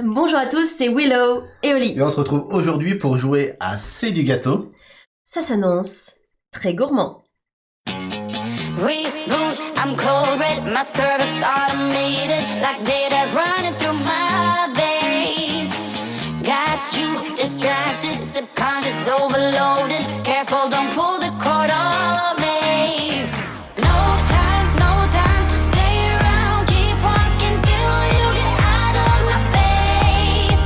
Bonjour à tous, c'est Willow et Oli. Et on se retrouve aujourd'hui pour jouer à C'est du gâteau. Ça s'annonce très gourmand. Reboot, I'm cold red, my service automated, like data running through my veins. Got you distracted, subconscious overloaded. Careful, don't pull the cord on me. No time to stay around. Keep walking till you get out of my face.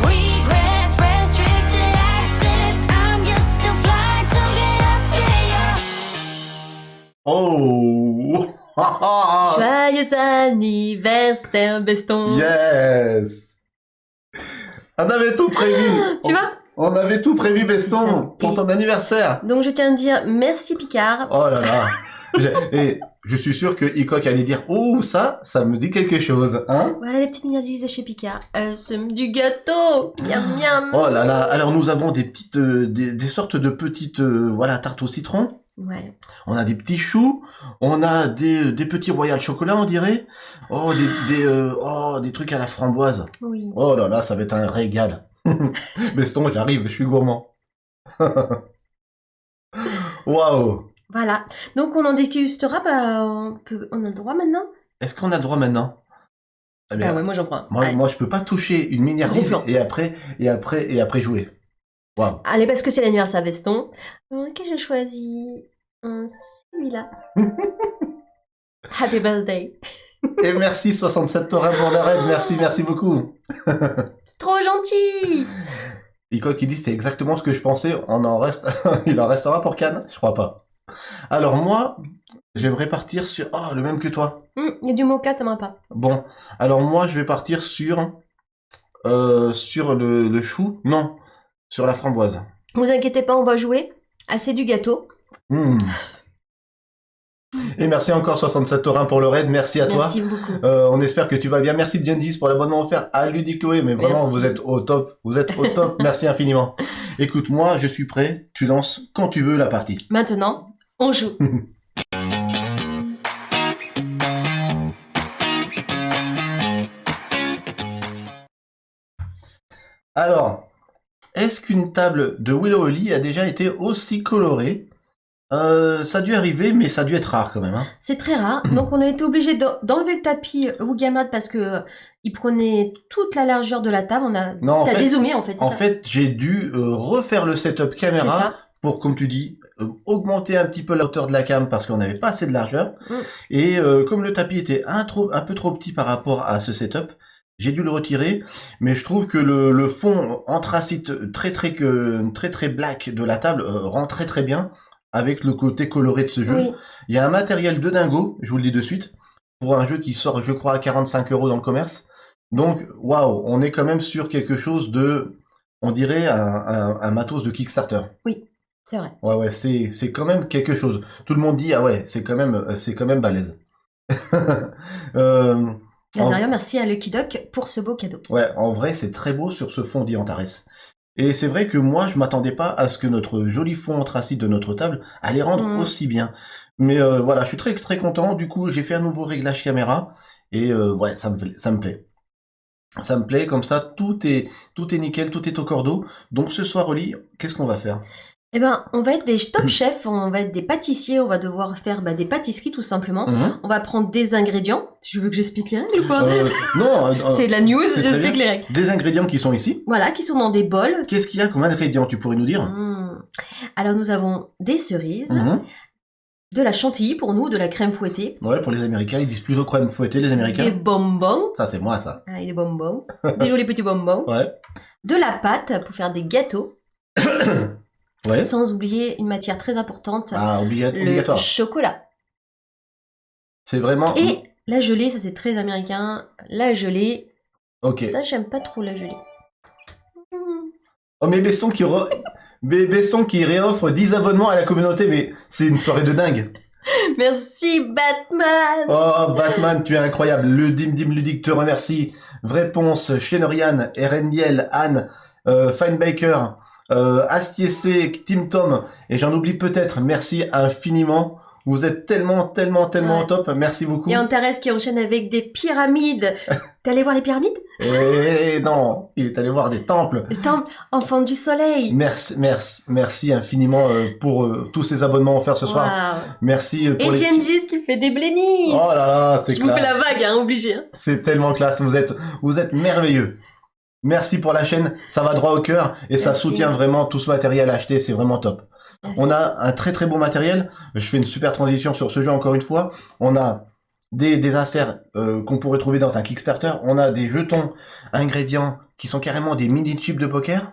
Regrets, restricted access. I'm used to fly to get up here. Oh Joyeux anniversaire, Beston. Yes. On avait tout prévu. Tu vois? On avait tout prévu, Beston, C'est ça. pour ton anniversaire. Donc je tiens à dire merci Picard. Oh là là. Et je suis sûr que Hickok allait dire « Oh, ça me dit quelque chose, hein ?» Voilà les petites mignardises de chez Picard. Elles sèment du gâteau. Miam miam. Oh là là. Alors nous avons des petites, des sortes de petites, voilà, tartes au citron. Ouais. On a des petits choux, on a des petits royal chocolat, on dirait. Oh, des trucs à la framboise. Oui. Oh là là, ça va être un régal. Beston, j'arrive, je suis gourmand. Waouh. Voilà. Donc on en dégustera. Bah, on a le droit maintenant. Est-ce qu'on a le droit maintenant? Eh bien, Ah ouais, moi j'en prends. moi, je peux pas toucher une miniardise Gros plan. et après jouer. Waouh. Allez, parce que c'est l'anniversaire Beston. Qu'est-ce que je choisis? Celui-là. Happy birthday. Et merci 67 Torins pour le raid, merci beaucoup. C'est trop gentil. Hickok, il dit c'est exactement ce que je pensais, il en restera pour Cannes? Je crois pas. Alors moi, j'aimerais partir sur... Oh, le même que toi. Il y a du mocha, t'aimerais pas. Bon, alors moi, je vais partir sur le chou. Non, sur la framboise. Vous inquiétez pas, on va jouer. Assez du gâteau. Et merci encore 67 Torins pour le raid, merci à toi. Merci beaucoup. On espère que tu vas bien. Merci Gengis pour l'abonnement offert à Ludic Chloé, mais vraiment, Merci. vous êtes au top. Merci infiniment. Écoute, moi, je suis prêt. Tu lances quand tu veux la partie. Maintenant, on joue. Alors, est-ce qu'une table de Willow Oli a déjà été aussi colorée? Ça a dû arriver, mais ça a dû être rare quand même. Hein. C'est très rare. Donc, on a été obligé d'enlever le tapis Wugamad parce que il prenait toute la largeur de la table. T'as dézoomé en fait. En fait, j'ai dû refaire le setup c'est caméra ça. pour, comme tu dis, augmenter un petit peu la hauteur de la cam parce qu'on n'avait pas assez de largeur. Mm. Et comme le tapis était un peu trop petit par rapport à ce setup, j'ai dû le retirer. Mais je trouve que le fond anthracite très black de la table rend très bien avec le côté coloré de ce jeu. Oui. Il y a un matériel de dingo, je vous le dis de suite, pour un jeu qui sort, je crois, à 45 € dans le commerce. Donc, waouh, on est quand même sur quelque chose de, on dirait un matos de Kickstarter. C'est vrai. Ouais, c'est quand même quelque chose. Tout le monde dit, ah ouais, c'est quand même balèze. Et d'ailleurs, merci à Lucky Duck pour ce beau cadeau. Ouais, en vrai, c'est très beau sur ce fond, dit Antares. Et c'est vrai que moi, je m'attendais pas à ce que notre joli fond anthracite de notre table allait rendre aussi bien. Mais voilà, je suis très content. Du coup, j'ai fait un nouveau réglage caméra et ouais, ça me plaît. Ça me plaît, comme ça, tout est nickel, tout est au cordeau. Donc ce soir, Oli, qu'est-ce qu'on va faire? Eh ben, on va être des top chefs, on va être des pâtissiers, on va devoir faire des pâtisseries tout simplement. On va prendre des ingrédients. Tu veux que j'explique les règles ou quoi? Non. C'est de la news, c'est très j'explique bien. les règles. Des ingrédients qui sont ici. Voilà, qui sont dans des bols. Qu'est-ce qu'il y a comme ingrédients, tu pourrais nous dire? Alors nous avons des cerises, de la chantilly pour nous, de la crème fouettée. Ouais, pour les Américains, ils disent plutôt crème fouettée, les Américains. Des bonbons. Ça, c'est moi, ça. Ah, et des bonbons. Des jolis petits bonbons. Ouais. De la pâte pour faire des gâteaux. Ouais. Sans oublier une matière très importante, Ah, le obligatoire. chocolat. C'est vraiment... Et la gelée, ça c'est très américain. La gelée, Ok. ça j'aime pas trop la gelée. Oh, mais Beston qui réoffre 10 abonnements à la communauté, mais c'est une soirée de dingue. Merci Batman. Oh, Batman, tu es incroyable. Le Dim Ludique te remercie. Réponse, Chenorian, Erendiel, Anne, Finebaker, Astier C, Tim Tom, et j'en oublie peut-être. Merci infiniment. Vous êtes tellement Ouais. top. Merci beaucoup. Et Antares qui enchaîne avec des pyramides. T'es allé voir les pyramides? Et Mais non, il est allé voir des temples. Le temple, enfant du soleil. Merci infiniment pour tous ces abonnements offerts ce soir. Waouh. Merci pour Et les... Gengis qui fait des blennies. Oh là là, c'est Je vous classe. fais la vague, hein, obligé. Hein. C'est tellement classe, vous êtes merveilleux. Merci pour la chaîne, ça va droit au cœur et ça Merci. soutient vraiment tout ce matériel acheté, c'est vraiment top. Merci. On a un très très beau matériel, je fais une super transition sur ce jeu encore une fois. On a des inserts qu'on pourrait trouver dans un Kickstarter, on a des jetons ingrédients qui sont carrément des mini chips de poker.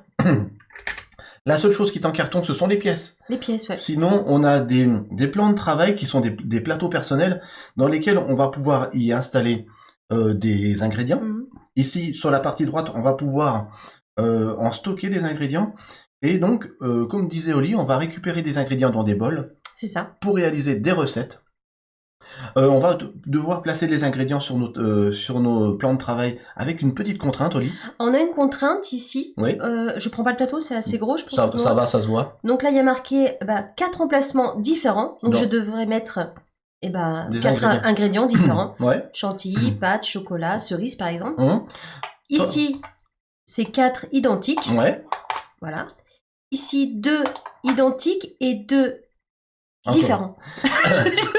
La seule chose qui est en carton, ce sont les pièces. Les pièces, ouais. Sinon, on a des plans de travail qui sont des plateaux personnels dans lesquels on va pouvoir y installer des ingrédients. Mhm. Ici, sur la partie droite, on va pouvoir en stocker des ingrédients. Et donc, comme disait Oli, on va récupérer des ingrédients dans des bols C'est ça. pour réaliser des recettes. On va devoir placer les ingrédients sur nos plans de travail avec une petite contrainte, Oli. On a une contrainte ici. Oui. Je prends pas le plateau, c'est assez gros, je pense. Ça, que ça moi. va, ça se voit. Donc là, il y a marqué 4 emplacements différents. Donc Non. je devrais mettre Des 4 ingrédients différents. Ouais. Chantilly, pâte, chocolat, cerise par exemple. Hum, Ici, c'est 4 identiques. Ouais. Voilà. Ici, 2 identiques et 2 Encore. différents.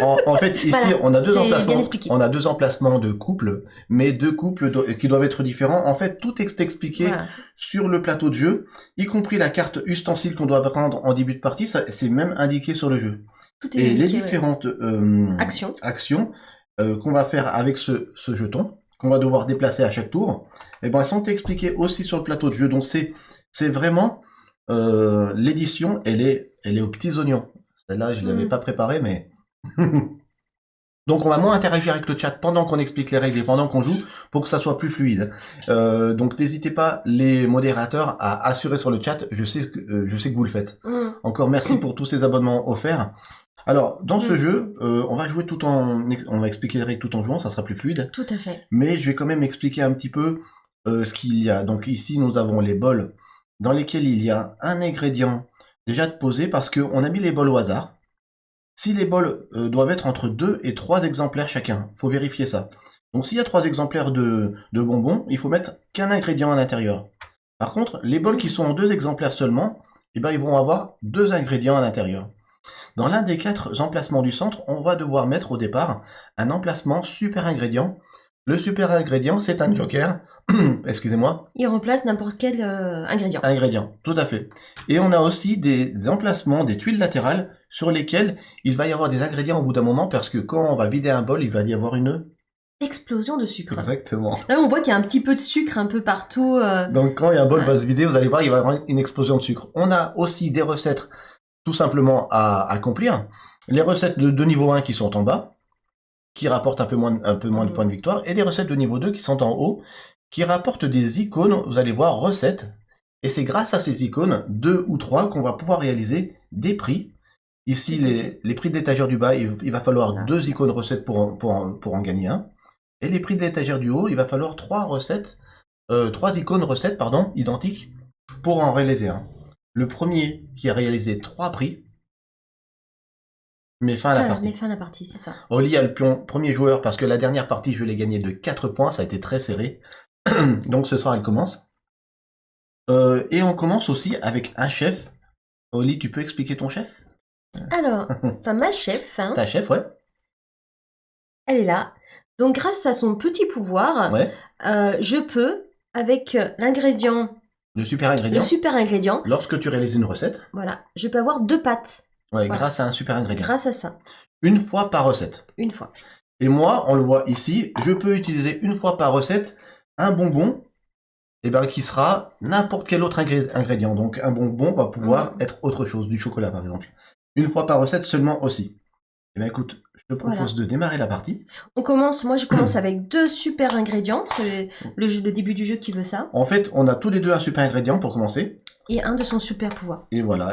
En fait, ici, Voilà, on a deux c'est bien emplacements. expliqué. On a deux emplacements de couples, mais deux couples qui doivent être différents. En fait, tout est expliqué Voilà. sur le plateau de jeu, y compris la carte ustensile qu'on doit prendre en début de partie. C'est même indiqué sur le jeu. Tout est Et les indiqué, ouais. différentes Actions. qu'on va faire avec ce jeton, qu'on va devoir déplacer à chaque tour, et ben elles sont expliquées aussi sur le plateau de jeu. Donc c'est vraiment l'édition, elle est aux petits oignons. Celle-là, je l'avais pas préparée, mais donc on va moins interagir avec le chat pendant qu'on explique les règles et pendant qu'on joue pour que ça soit plus fluide. Donc n'hésitez pas les modérateurs à assurer sur le chat. Je sais que vous le faites. Mmh. Encore merci pour tous ces abonnements offerts. Alors, dans ce jeu, on va jouer on va expliquer les règles tout en jouant, ça sera plus fluide. Tout à fait. Mais je vais quand même expliquer un petit peu ce qu'il y a. Donc ici, nous avons les bols dans lesquels il y a un ingrédient déjà de poser parce qu'on a mis les bols au hasard. Si les bols doivent être entre 2 et 3 exemplaires chacun, faut vérifier ça. Donc s'il y a 3 exemplaires de bonbons, il faut mettre qu'un ingrédient à l'intérieur. Par contre, les bols qui sont en 2 exemplaires seulement, eh ben, ils vont avoir 2 ingrédients à l'intérieur. Dans l'un des 4 emplacements du centre, on va devoir mettre au départ un emplacement super ingrédient. Le super ingrédient, c'est un joker. Excusez-moi. Il remplace n'importe quel ingrédient. Ingrédient, tout à fait. Et on a aussi des emplacements, des tuiles latérales sur lesquelles il va y avoir des ingrédients au bout d'un moment parce que quand on va vider un bol, il va y avoir une... Explosion de sucre. Exactement. Là, on voit qu'il y a un petit peu de sucre un peu partout. Donc quand un bol Ouais. va se vider, vous allez voir, il va y avoir une explosion de sucre. On a aussi des recettes tout simplement à accomplir. Les recettes de niveau 1 qui sont en bas, qui rapportent un peu moins de points de victoire, et des recettes de niveau 2 qui sont en haut, qui rapportent des icônes, vous allez voir, recettes. Et c'est grâce à ces icônes, 2 ou 3, qu'on va pouvoir réaliser des prix. Ici, les prix de l'étagère du bas, il va falloir 2 icônes recettes pour en gagner un. Et les prix de l'étagère du haut, il va falloir 3 icônes recettes, identiques, pour en réaliser un. Le premier qui a réalisé 3 prix met fin à la partie. Mais fin à la partie, c'est ça. Oli a le premier joueur parce que la dernière partie, je l'ai gagné de 4 points, ça a été très serré. Donc ce soir, elle commence. Et on commence aussi avec un chef. Oli, tu peux expliquer ton chef? Alors, ma chef, hein, Ta chef, ouais. elle est là. Donc, grâce à son petit pouvoir, Ouais. je peux, avec l'ingrédient, Le super ingrédient. le super ingrédient, Lorsque tu réalises une recette, voilà, je peux avoir 2 pâtes ouais, Voilà. grâce à un super ingrédient. grâce à ça, Une fois par recette. une fois. Et moi, on le voit ici, je peux utiliser une fois par recette un bonbon qui sera n'importe quel autre ingrédient. Donc un bonbon va pouvoir être autre chose, du chocolat par exemple. Une fois par recette seulement aussi. Et bien écoute, je te propose de démarrer la partie. Moi je commence avec 2 super ingrédients, c'est le début du jeu qui veut ça, En fait, on a tous les deux un super ingrédient pour commencer. et un de son super pouvoir. Et voilà,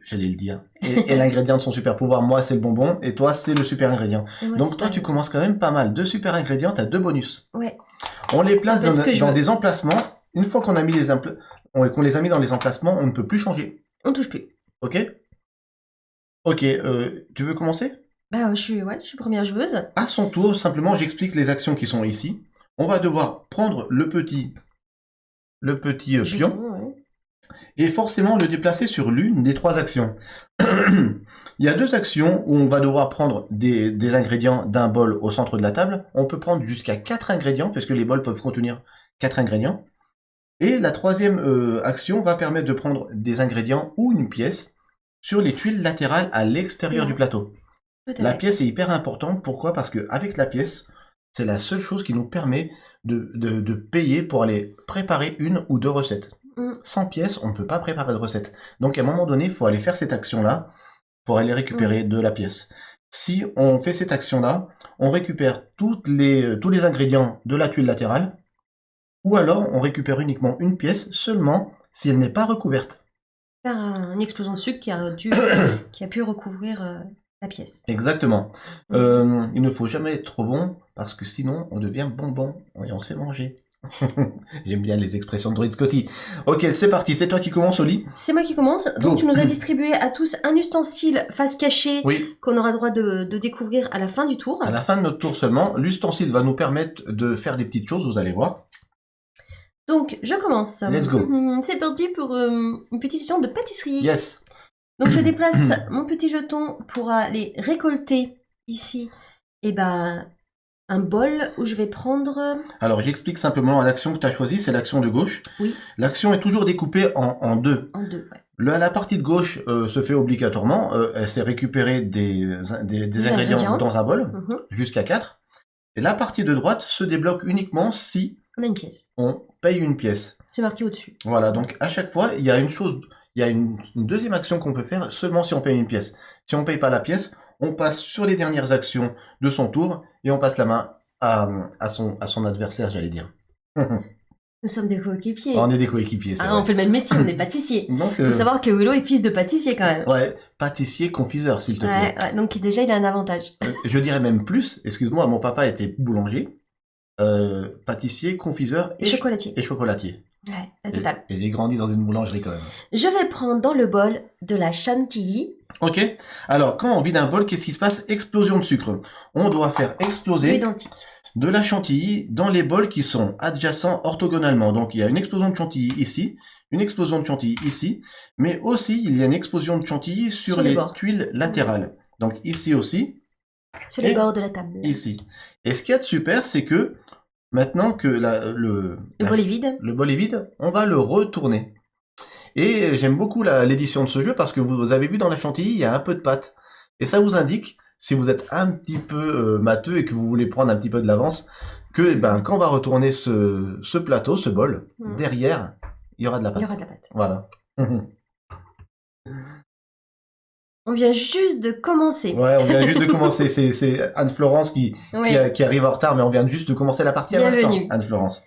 j'allais le dire. Et l'ingrédient de son super pouvoir, moi c'est le bonbon, et toi c'est le super ingrédient. Et moi, Donc c'est toi pareil. tu commences quand même pas mal. 2 super ingrédients, t'as 2 bonus. Ouais, On les place Ça peut être ce que je dans veux. des emplacements. Une fois qu'on a mis qu'on les a mis dans les emplacements, on ne peut plus changer. on touche plus. Ok? Ok, tu veux commencer? Je suis première joueuse. À son tour, simplement j'explique les actions qui sont ici. On va devoir prendre le petit le petit pion, Jeton, ouais. et forcément le déplacer sur l'une des 3 actions. Il y a 2 actions où on va devoir prendre des ingrédients d'un bol au centre de la table. On peut prendre jusqu'à 4 ingrédients, puisque les bols peuvent contenir 4 ingrédients. Et la 3e action va permettre de prendre des ingrédients ou une pièce sur les tuiles latérales à l'extérieur du plateau. La pièce est hyper importante. Pourquoi? Parce qu'avec la pièce, c'est la seule chose qui nous permet de payer pour aller préparer 1 ou 2 recettes. Sans pièce, on ne peut pas préparer de recettes. Donc à un moment donné, il faut aller faire cette action-là pour aller récupérer de la pièce. Si on fait cette action-là, on récupère tous les ingrédients de la tuile latérale, ou alors on récupère uniquement une pièce seulement si elle n'est pas recouverte. Faire une explosion de sucre qui a pu recouvrir la pièce. Exactement. Il ne faut jamais être trop bon, parce que sinon on devient bonbon et on se fait manger. J'aime bien les expressions de Druid Scotty. Ok, c'est parti, c'est toi qui commence, Oli. C'est moi qui commence. Donc tu nous as distribué à tous un ustensile face cachée qu'on aura le droit de découvrir à la fin du tour. À la fin de notre tour seulement, l'ustensile va nous permettre de faire des petites choses, vous allez voir. Donc je commence. Let's go. C'est parti pour une petite session de pâtisserie. Yes. Donc je déplace mon petit jeton pour aller récolter ici un bol où je vais prendre... Alors j'explique simplement l'action que tu as choisie, c'est l'action de gauche. Oui. L'action est toujours découpée en 2. En 2, ouais. La partie de gauche se fait obligatoirement, elle s'est récupérer des ingrédients dans un bol, jusqu'à 4. Et la partie de droite se débloque uniquement si on a une pièce. On paye une pièce. C'est marqué au-dessus. Voilà, donc à chaque fois, il y a une deuxième action qu'on peut faire seulement si on paye une pièce. Si on paye pas la pièce, on passe sur les dernières actions de son tour et on passe la main à son adversaire, j'allais dire. Nous sommes des coéquipiers. On est des coéquipiers, c'est vrai. On fait le même métier, on est pâtissier. Donc, faut savoir que Willow est fils de pâtissier quand même. Ouais, pâtissier confiseur, s'il te plaît. Ouais, donc déjà, il a un avantage. Je dirais même plus, excuse-moi, mon papa était boulanger, pâtissier, confiseur et chocolatier. Et chocolatier. Ouais, la totale. Et j'ai grandi dans une boulangerie quand même. Je vais prendre dans le bol de la chantilly. Ok. Alors, quand on vide un bol, qu'est-ce qui se passe? Explosion de sucre. On doit faire exploser de la chantilly dans les bols qui sont adjacents orthogonalement. Donc, il y a une explosion de chantilly ici, une explosion de chantilly ici, mais aussi, il y a une explosion de chantilly sur les tuiles latérales. Donc, ici aussi. Sur les bords de la table. Ici. Et ce qu'il y a de super, c'est que maintenant que le bol est vide, on va le retourner. Et j'aime beaucoup l'édition de ce jeu parce que vous avez vu dans la chantilly, il y a un peu de pâte. Et ça vous indique, si vous êtes un petit peu matheux et que vous voulez prendre un petit peu de l'avance, que quand on va retourner ce plateau, ce bol, derrière, il y aura de la pâte. Il y aura de la pâte. Voilà. On vient juste de commencer. Ouais, on vient juste de commencer. C'est Anne-Florence qui arrive en retard, mais on vient juste de commencer la partie à l'instant, Anne-Florence.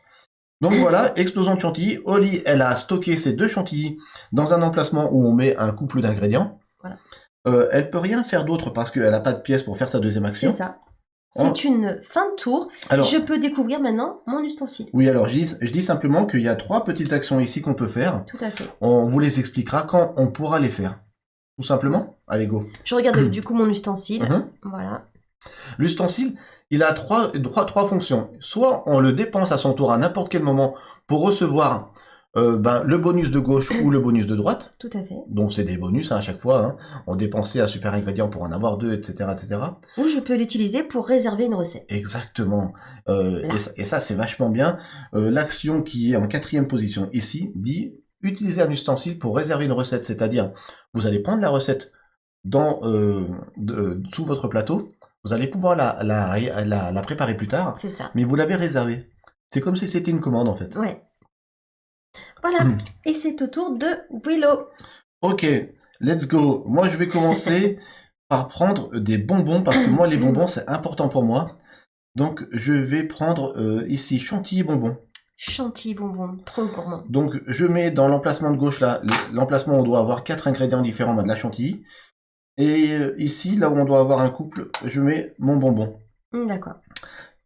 Donc voilà, explosion de chantilly. Oli, elle a stocké ces 2 chantilly dans un emplacement où on met un couple d'ingrédients. Voilà. Elle peut rien faire d'autre parce qu'elle n'a pas de pièce pour faire sa deuxième action. C'est ça. C'est une fin de tour. Alors, je peux découvrir maintenant mon ustensile. Oui, alors je dis simplement qu'il y a 3 petites actions ici qu'on peut faire. Tout à fait. On vous les expliquera quand on pourra les faire. Tout simplement. Allez, go. Je regarde du coup mon ustensile. Voilà. L'ustensile, il a trois fonctions. Soit on le dépense à son tour à n'importe quel moment pour recevoir le bonus de gauche ou le bonus de droite. Tout à fait. Donc c'est des bonus à chaque fois. On dépensait un super ingrédient pour en avoir 2, etc., etc. Ou je peux l'utiliser pour réserver une recette. Exactement. Et ça, c'est vachement bien. L'action qui est en 4e position ici dit utiliser un ustensile pour réserver une recette. C'est-à-dire, vous allez prendre la recette sous votre plateau. Vous allez pouvoir la préparer plus tard. C'est ça. Mais vous l'avez réservée. C'est comme si c'était une commande, en fait. Ouais. Voilà. Et c'est au tour de Willow. Ok, let's go. Moi, je vais commencer par prendre des bonbons, parce que moi, les bonbons, c'est important pour moi. Donc, je vais prendre ici chantilly bonbons. Chantilly bonbons, trop gourmand. Donc, je mets dans l'emplacement de gauche, là, l'emplacement où on doit avoir 4 ingrédients différents de la chantilly. Et ici, là où on doit avoir un couple, je mets mon bonbon. D'accord.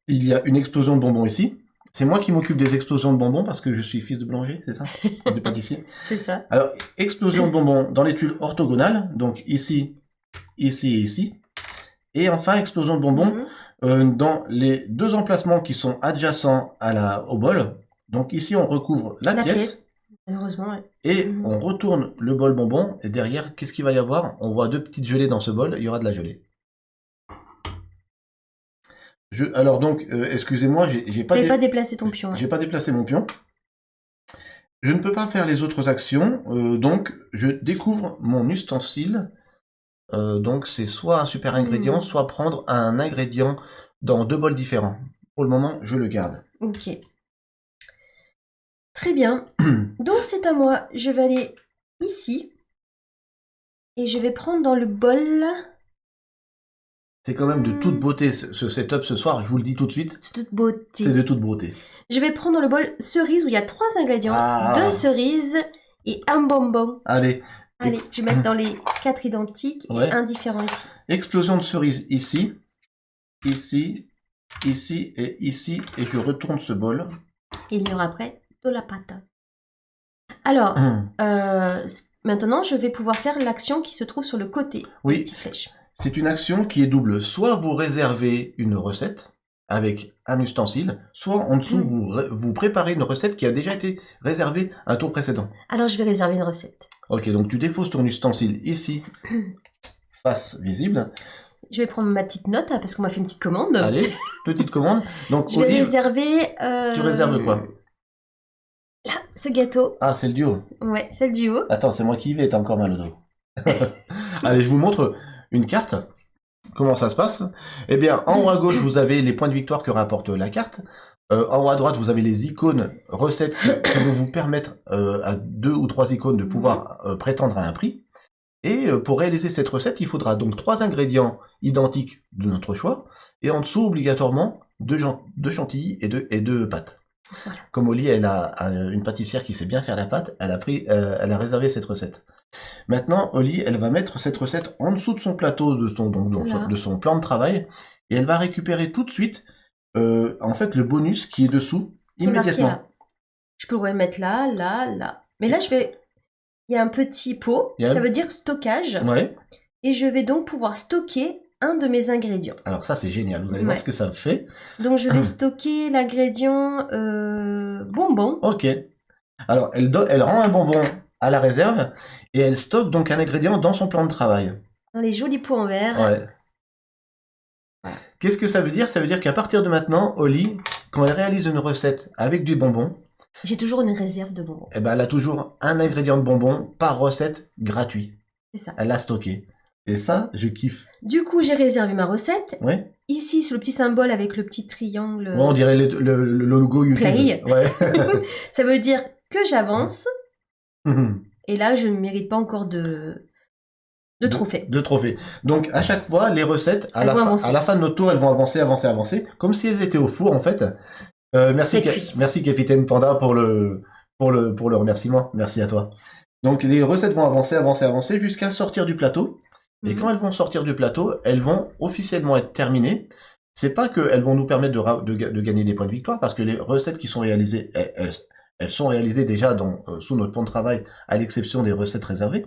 Il y a une explosion de bonbons ici. C'est moi qui m'occupe des explosions de bonbons parce que je suis fils de boulanger, c'est ça? Des pâtissiers. C'est ça. Alors, explosion de bonbons dans les tuiles orthogonales, donc ici, ici et ici. Et enfin, explosion de bonbons dans les 2 emplacements qui sont adjacents au bol, Donc ici, on recouvre la pièce. Malheureusement, ouais. Et on retourne le bol bonbon. Et derrière, qu'est-ce qu'il va y avoir? On voit 2 petites gelées dans ce bol. Il y aura de la gelée. Alors donc, excusez-moi, j'ai pas, pas déplacé ton pion. J'ai pas déplacé mon pion. Je ne peux pas faire les autres actions. Donc, je découvre mon ustensile. Donc, c'est soit un super ingrédient, soit prendre un ingrédient dans 2 bols différents. Pour le moment, je le garde. Ok. Très bien. Donc, c'est à moi. Je vais aller ici. Et je vais prendre dans le bol... C'est quand même de toute beauté ce setup ce soir, je vous le dis tout de suite. C'est de toute beauté. C'est de toute beauté. Je vais prendre dans le bol cerise où il y a 3 ingrédients. 2 cerises et un bonbon. Allez. Allez, je vais mettre dans les 4 identiques et un différent ici. Explosion de cerise ici, ici, ici et ici. Et je retourne ce bol. Il y aura après de la pâte. Alors, maintenant, je vais pouvoir faire l'action qui se trouve sur le côté. Oui. Petite flèche. C'est une action qui est double. Soit vous réservez une recette avec un ustensile, soit en dessous, vous préparez une recette qui a déjà été réservée un tour précédent. Alors, je vais réserver une recette. Ok, donc tu défausses ton ustensile ici, face visible. Je vais prendre ma petite note, parce qu'on m'a fait une petite commande. Allez, petite commande. Donc, je vais réserver... Tu réserves quoi? Là, ce gâteau. Ah, c'est le duo. Ouais, c'est le duo. Attends, c'est moi qui y vais, t'as encore mal au dos. Allez, je vous montre une carte. Comment ça se passe? Eh bien, en haut à gauche, vous avez les points de victoire que rapporte la carte. En haut à droite, vous avez les icônes recettes qui vont vous permettre à 2 ou 3 icônes de pouvoir prétendre à un prix. Et pour réaliser cette recette, il faudra donc 3 ingrédients identiques de notre choix. Et en dessous, obligatoirement, 2 chantilly et 2 pâtes. Voilà. Comme Oli, elle a une pâtissière qui sait bien faire la pâte, elle a réservé cette recette. Maintenant, Oli, elle va mettre cette recette en dessous de son plateau, de son plan de travail, et elle va récupérer tout de suite, en fait, le bonus qui est dessous, immédiatement. Je pourrais le mettre là, là, là. Mais là, il y a un petit pot, ça veut dire stockage. Ouais. Et je vais donc pouvoir stocker un de mes ingrédients. Alors ça, c'est génial. Vous allez voir ce que ça fait. Donc, je vais stocker l'ingrédient bonbon. Ok. Alors, elle rend un bonbon à la réserve et elle stocke donc un ingrédient dans son plan de travail. Dans les jolis pots en verre. Ouais. Qu'est-ce que ça veut dire? Ça veut dire qu'à partir de maintenant, Oli, quand elle réalise une recette avec du bonbon... J'ai toujours une réserve de bonbons. Eh ben, elle a toujours un ingrédient de bonbon par recette gratuit. C'est ça. Elle l'a stocké. Et ça, je kiffe. Du coup, j'ai réservé ma recette. Oui. Ici, sur le petit symbole avec le petit triangle. Ouais, on dirait le logo YouTube. Play. Ouais. Ça veut dire que j'avance. Et là, je ne mérite pas encore de trophées. De trophées. Donc, à chaque fois, les recettes, à la fin de notre tour, elles vont avancer. Comme si elles étaient au four, en fait. Merci, Capitaine Panda, pour le remerciement. Merci à toi. Donc, les recettes vont avancer jusqu'à sortir du plateau. Et quand elles vont sortir du plateau, elles vont officiellement être terminées. C'est pas qu'elles vont nous permettre de gagner des points de victoire, parce que les recettes qui sont réalisées, elles sont réalisées déjà sous notre plan de travail, à l'exception des recettes réservées.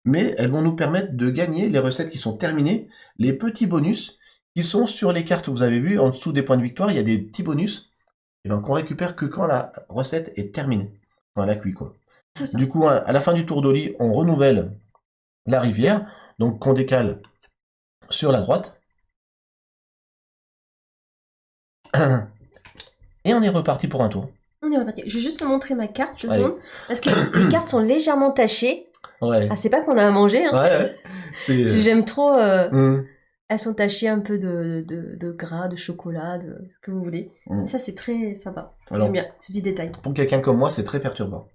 Mais elles vont nous permettre de gagner les recettes qui sont terminées, les petits bonus qui sont sur les cartes. Vous avez vu, en dessous des points de victoire, il y a des petits bonus qu'on récupère que quand la recette est terminée, quand elle a cuit, quoi. Du coup, à la fin du tour d'Oli, on renouvelle la rivière, donc qu'on décale sur la droite. Et on est reparti pour un tour. On est reparti. Je vais juste te montrer ma carte, 2 secondes, parce que les cartes sont légèrement tachées. Ouais. Ah, c'est pas qu'on a à manger. Hein. Ouais. J'aime trop. Elles sont tachées un peu de gras, de chocolat, de ce que vous voulez. Et ça, c'est très sympa. J'aime bien ce petit détail. Pour quelqu'un comme moi, c'est très perturbant.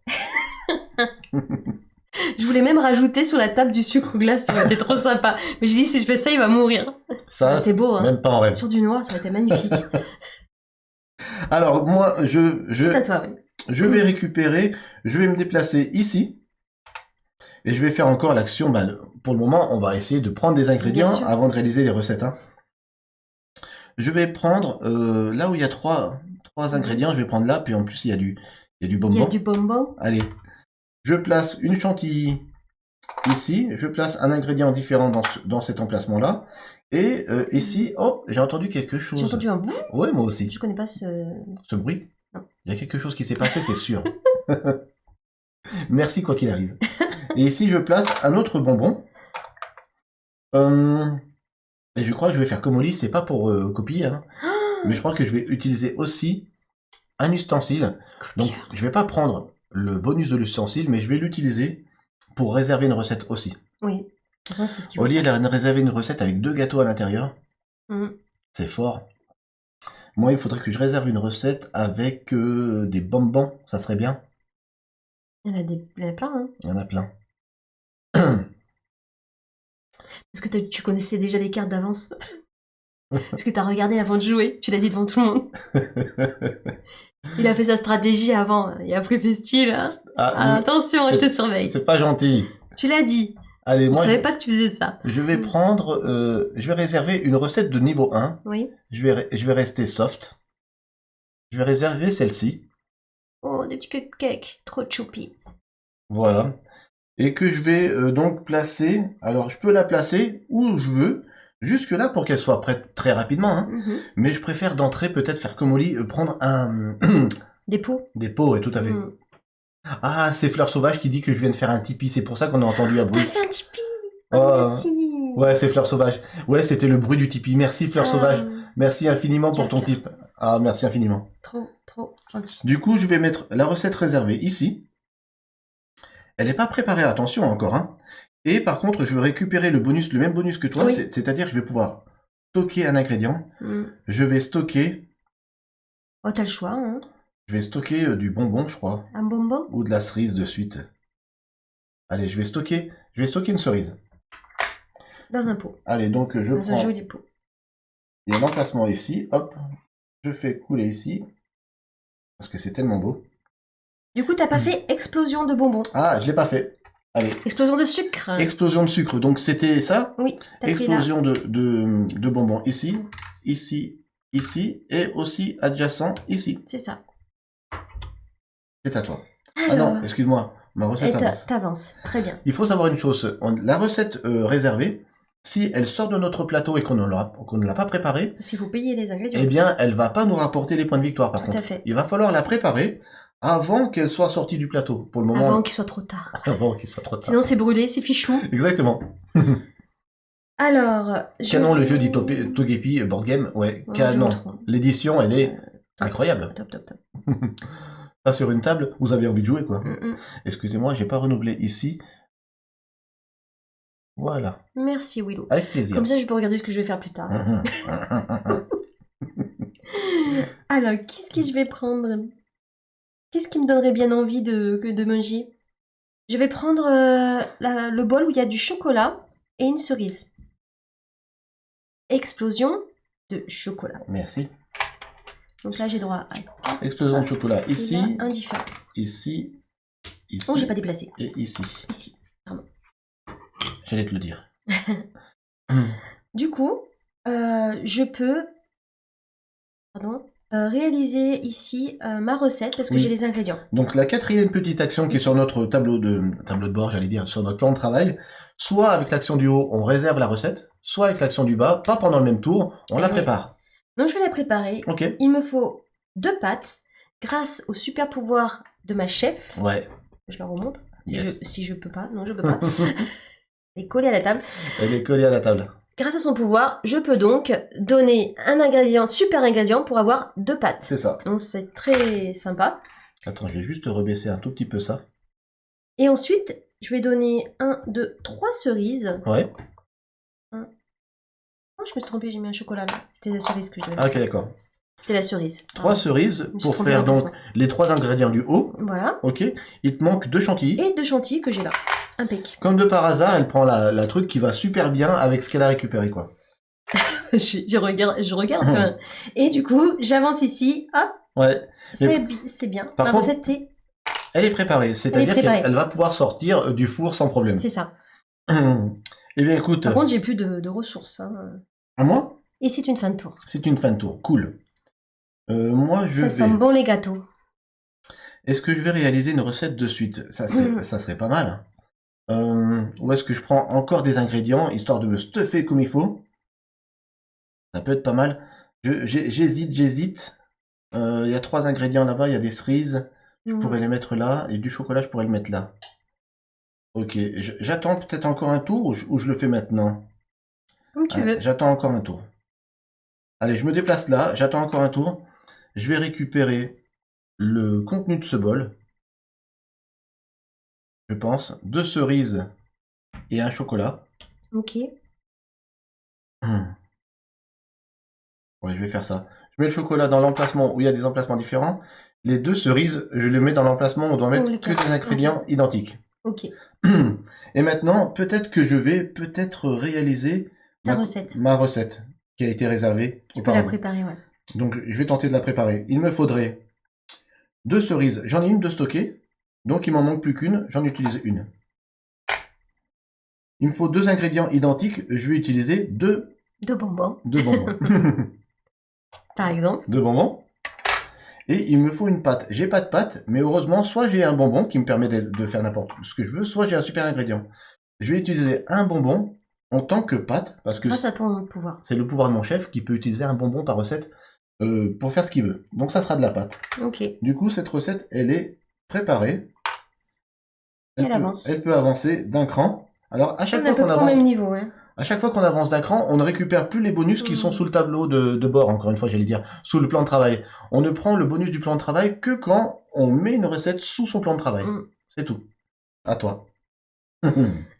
Je voulais même rajouter sur la table du sucre glace, ça aurait été trop sympa. Mais j'ai dit, si je fais ça, il va mourir. Ça, c'est beau, hein. Même pas en rêve. Sur du noir, ça aurait été magnifique. Alors, moi, c'est à toi, oui. Je vais récupérer, je vais me déplacer ici. Et je vais faire encore l'action. Pour le moment, on va essayer de prendre des ingrédients avant de réaliser des recettes. Hein. Je vais prendre, là où il y a trois ingrédients, je vais prendre là. Puis en plus, il y a du bonbon. Il y a du bonbon. Allez. Je place une chantilly ici. Je place un ingrédient différent dans cet emplacement-là. Et ici, oh, j'ai entendu quelque chose. J'ai entendu un bout. Ouais, moi aussi. Je connais pas ce bruit. Il y a quelque chose qui s'est passé, c'est sûr. Merci quoi qu'il arrive. Et ici, je place un autre bonbon. Et je crois que je vais faire comme Oli, c'est pas pour copier, hein, mais je crois que je vais utiliser aussi un ustensile. Donc, je vais pas prendre le bonus de l'ustensile, mais je vais l'utiliser pour réserver une recette aussi. Oui. De toute façon, c'est ce qu'il Oli, elle a réservé une recette avec 2 gâteaux à l'intérieur. C'est fort. Moi, il faudrait que je réserve une recette avec des bonbons. Ça serait bien. Il y en a plein, hein. Il y en a plein. Parce que tu connaissais déjà les cartes d'avance. Parce que t'as regardé avant de jouer. Tu l'as dit devant tout le monde. Il a fait sa stratégie avant. Et après fait style. Hein. Attention, je te surveille. C'est pas gentil. Tu l'as dit. Allez, moi, je savais pas que tu faisais ça. Je vais prendre... je vais réserver une recette de niveau 1. Oui. Je vais rester soft. Je vais réserver celle-ci. Oh, des petits cupcakes. Trop choupi. Voilà. Et que je vais donc placer... Alors, je peux la placer où je veux. Jusque là pour qu'elle soit prête très rapidement. Hein. Mais je préfère d'entrée peut-être faire comme Oli, prendre un... Des pots. Des pots, oui, tout à fait. Ah, c'est Fleur Sauvage qui dit que je viens de faire un Tipeee. C'est pour ça qu'on a entendu un bruit. T'as fait un Tipeee. Merci. Ouais, c'est Fleur Sauvage. Ouais, c'était le bruit du Tipeee. Merci Fleur Sauvage. Merci infiniment pour ton tip. Ah, merci infiniment. Trop gentil. Du coup, je vais mettre la recette réservée ici. Elle n'est pas préparée, attention encore. Hein. Et par contre, je vais récupérer le même bonus que toi. Oui. C'est-à-dire que je vais pouvoir stocker un ingrédient. Je vais stocker... Oh, t'as le choix. Hein. Je vais stocker du bonbon, je crois. Un bonbon? Ou de la cerise de suite. Allez, je vais stocker une cerise. Dans un pot. Allez, donc je prends... Dans un joli pot. Il y a l'emplacement ici. Hop. Je fais couler ici. Parce que c'est tellement beau. Du coup, t'as pas fait explosion de bonbons. Ah, je l'ai pas fait. Allez. Explosion de sucre. Explosion de sucre. Donc c'était ça? Oui. Explosion de bonbons ici, ici, ici, et aussi adjacent ici. C'est ça. C'est à toi. Alors, ah non, excuse-moi. Ma recette avance. T'avances. Très bien. Il faut savoir une chose. La recette réservée, si elle sort de notre plateau et qu'on ne l'a pas préparée... Parce qu'il faut payer les ingrédients. Eh bien, elle va pas nous rapporter les points de victoire, par contre. Tout à fait. Il va falloir la préparer avant qu'elle soit sortie du plateau. Pour le moment... Avant qu'il soit trop tard. Avant qu'il soit trop tard. Sinon, c'est brûlé, c'est fichou. Exactement. Alors... Canon, le jeu dit Togepi Board Game. Ouais, canon. L'édition, elle est incroyable. Top. Pas sur une table, vous avez envie de jouer, quoi. Excusez-moi, j'ai pas renouvelé ici. Voilà. Merci, Willow. Avec plaisir. Comme ça, je peux regarder ce que je vais faire plus tard. Alors, qu'est-ce que je vais prendre? Qu'est-ce qui me donnerait bien envie de manger? Je vais prendre le bol où il y a du chocolat et une cerise. Explosion de chocolat. Merci. Donc là, j'ai droit à... Explosion de chocolat ici. Un différent. Ici. Oh, j'ai pas déplacé. Et ici. Ici, pardon. J'allais te le dire. Du coup, je peux réaliser ici ma recette parce que j'ai les ingrédients. Donc la quatrième petite action qui est sur notre tableau de bord, j'allais dire, sur notre plan de travail, soit avec l'action du haut, on réserve la recette, soit avec l'action du bas, pas pendant le même tour, on la prépare. Donc je vais la préparer. Okay. Il me faut 2 pâtes grâce au super pouvoir de ma chef. Ouais. Je la remonte. Si je peux pas. Non, je peux pas. Elle est collée à la table. Elle est collée à la table. Grâce à son pouvoir, je peux donc donner un ingrédient, super ingrédient, pour avoir 2 pâtes. C'est ça. Donc c'est très sympa. Attends, je vais juste rebaisser un tout petit peu ça. Et ensuite, je vais donner 1, 2, 3 cerises. Ouais. Oh, je me suis trompée, j'ai mis un chocolat là. C'était la cerise que je devais mettre. Ok, d'accord. C'était la cerise. 3 cerises pour faire donc les 3 ingrédients du haut. Voilà. Ok. Il te manque 2 chantilly. Et 2 chantilly que j'ai là. Impec. Comme de par hasard, elle prend la truc qui va super bien avec ce qu'elle a récupéré, quoi. je regarde. Et du coup, j'avance ici. Hop. Ouais. C'est bien. Ma recette elle est préparée. C'est-à-dire qu'elle va pouvoir sortir du four sans problème. C'est ça. Eh bien, écoute... Par contre, j'ai plus de ressources. Hein. À moi? Et c'est une fin de tour. C'est une fin de tour. Cool. Moi, ça sent bon les gâteaux. Est-ce que je vais réaliser une recette de suite? Ça serait pas mal. Ou est-ce que je prends encore des ingrédients, histoire de me stuffer comme il faut? Ça peut être pas mal. J'hésite. Il y a 3 ingrédients là-bas, il y a des cerises. Je pourrais les mettre là, et du chocolat, je pourrais le mettre là. Ok, j'attends peut-être encore un tour, ou je le fais maintenant? Comme tu veux. J'attends encore un tour. Allez, je me déplace là, j'attends encore un tour. Je vais récupérer le contenu de ce bol. Je pense. 2 cerises et un chocolat. Ok. Ouais, je vais faire ça. Je mets le chocolat dans l'emplacement où il y a des emplacements différents. Les 2 cerises, je les mets dans l'emplacement où on doit mettre que des ingrédients identiques. Ok. Et maintenant, peut-être que je vais réaliser Ta recette. ma recette qui a été réservée Tu peux la auparavant. préparer, ouais. Donc, je vais tenter de la préparer. Il me faudrait 2 cerises. J'en ai une de stockée. Donc, il m'en manque plus qu'une. J'en utilise une. Il me faut 2 ingrédients identiques. Je vais utiliser 2 bonbons. 2 bonbons. Par exemple. 2 bonbons. Et il me faut une pâte. J'ai pas de pâte, mais heureusement, soit j'ai un bonbon qui me permet de faire n'importe ce que je veux, soit j'ai un super ingrédient. Je vais utiliser un bonbon en tant que pâte, parce que grâce à ton pouvoir. c'est le pouvoir de mon chef qui peut utiliser un bonbon par recette pour faire ce qu'il veut. Donc ça sera de la pâte. Ok. Du coup, cette recette, elle est préparée. Elle avance. Elle peut avancer d'un cran. Alors, à chaque On est à fois peu qu'on près au avance... même niveau, hein. À chaque fois qu'on avance d'un cran, on ne récupère plus les bonus qui sont sous le tableau de bord, encore une fois, j'allais dire, sous le plan de travail. On ne prend le bonus du plan de travail que quand on met une recette sous son plan de travail. C'est tout. À toi.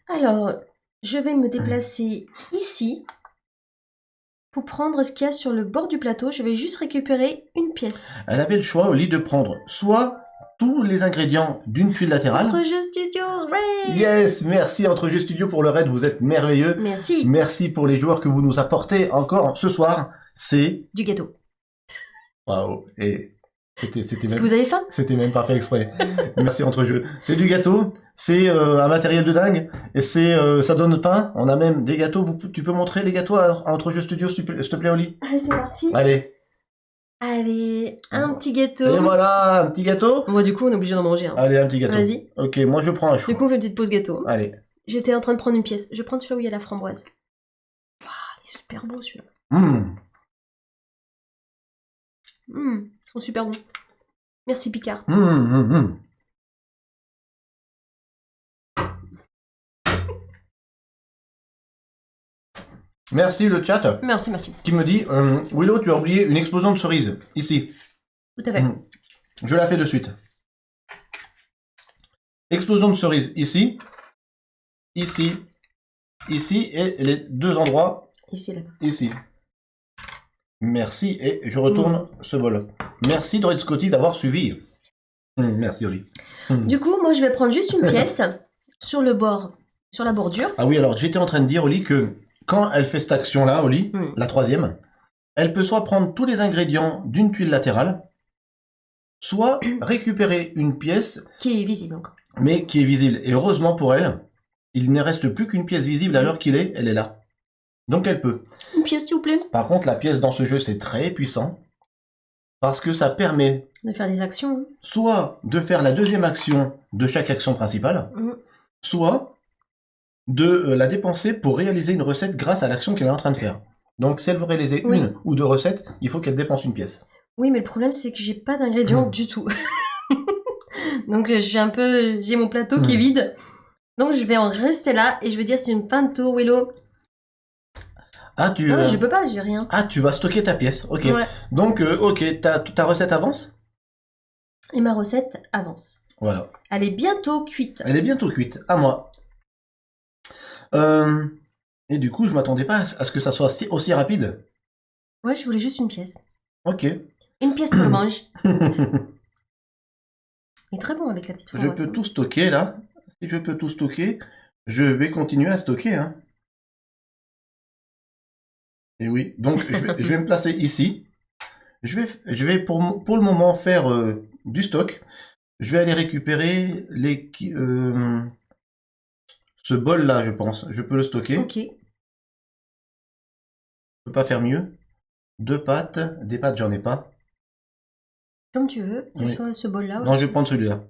Alors, je vais me déplacer ici pour prendre ce qu'il y a sur le bord du plateau. Je vais juste récupérer une pièce. Elle avait le choix, au lit, de prendre soit tous les ingrédients d'une tuile latérale. Entrejeu studio, ouais. Yes, merci Entrejeu Studio pour le raid, vous êtes merveilleux. Merci. Merci pour les joueurs que vous nous apportez encore ce soir. C'est du gâteau. Waouh. Et c'était Est-ce même... que vous avez faim? C'était même pas fait exprès. Merci Entrejeu. C'est du gâteau, c'est un matériel de dingue, et ça donne faim. On a même des gâteaux. Tu peux montrer les gâteaux à Entrejeu Studio, s'il te plaît, Oli? Allez, c'est parti. Allez. Allez, un petit gâteau. Et voilà, un petit gâteau. Moi, du coup, on est obligé d'en manger. Hein. Allez, un petit gâteau. Vas-y. Ok, moi je prends un chou. Du coup, on fait une petite pause gâteau. Allez. J'étais en train de prendre une pièce. Je prends celui-là où il y a la framboise. Waouh, il est super beau celui-là. Ils sont super bons. Merci Picard. Merci le chat. Merci, merci. Qui me dit, Willow, tu as oublié une explosion de cerises. Ici. Tout à fait. Je la fais de suite. Explosion de cerises ici. Ici. Ici. Et les 2 endroits. Ici, là. Ici. Merci. Et je retourne ce bol. Merci Droid Scotty d'avoir suivi. Merci Oli. Du coup, moi, je vais prendre juste une pièce sur le bord, sur la bordure. Ah oui, alors j'étais en train de dire, Oli, que quand elle fait cette action-là, Oli, la 3e, elle peut soit prendre tous les ingrédients d'une tuile latérale, soit récupérer une pièce... qui est visible encore. Mais qui est visible. Et heureusement pour elle, il ne reste plus qu'une pièce visible à l'heure qu'il est, elle est là. Donc elle peut. Une pièce, s'il vous plaît. Par contre, la pièce dans ce jeu, c'est très puissant, parce que ça permet... de faire des actions. Soit de faire la 2e action de chaque action principale, soit de la dépenser pour réaliser une recette grâce à l'action qu'elle est en train de faire. Donc si elle veut réaliser une ou 2 recettes, il faut qu'elle dépense une pièce. Oui, mais le problème c'est que j'ai pas d'ingrédients du tout. Donc j'ai mon plateau qui est vide. Donc je vais en rester là et je vais dire c'est une fin de tour, Willow. Ah, non, je peux pas, j'ai rien. Ah, tu vas stocker ta pièce, ok. Ouais. Donc, ok, ta recette avance? Et ma recette avance. Voilà. Elle est bientôt cuite. Elle est bientôt cuite, à moi. Et du coup, je m'attendais pas à ce que ça soit aussi rapide. Ouais, je voulais juste une pièce. Ok. Une pièce pour le mange. Il est très bon avec la petite framboise. Je peux tout stocker, là. Si je peux tout stocker, je vais continuer à stocker, hein. Et oui, donc je vais me placer ici. Je vais pour le moment faire du stock. Je vais aller récupérer ce bol là, je pense. Je peux le stocker. Ok. Je peux pas faire mieux. 2 pâtes, des pâtes j'en ai pas. Comme tu veux, c'est soit ce bol là. Non, je vais prendre celui-là.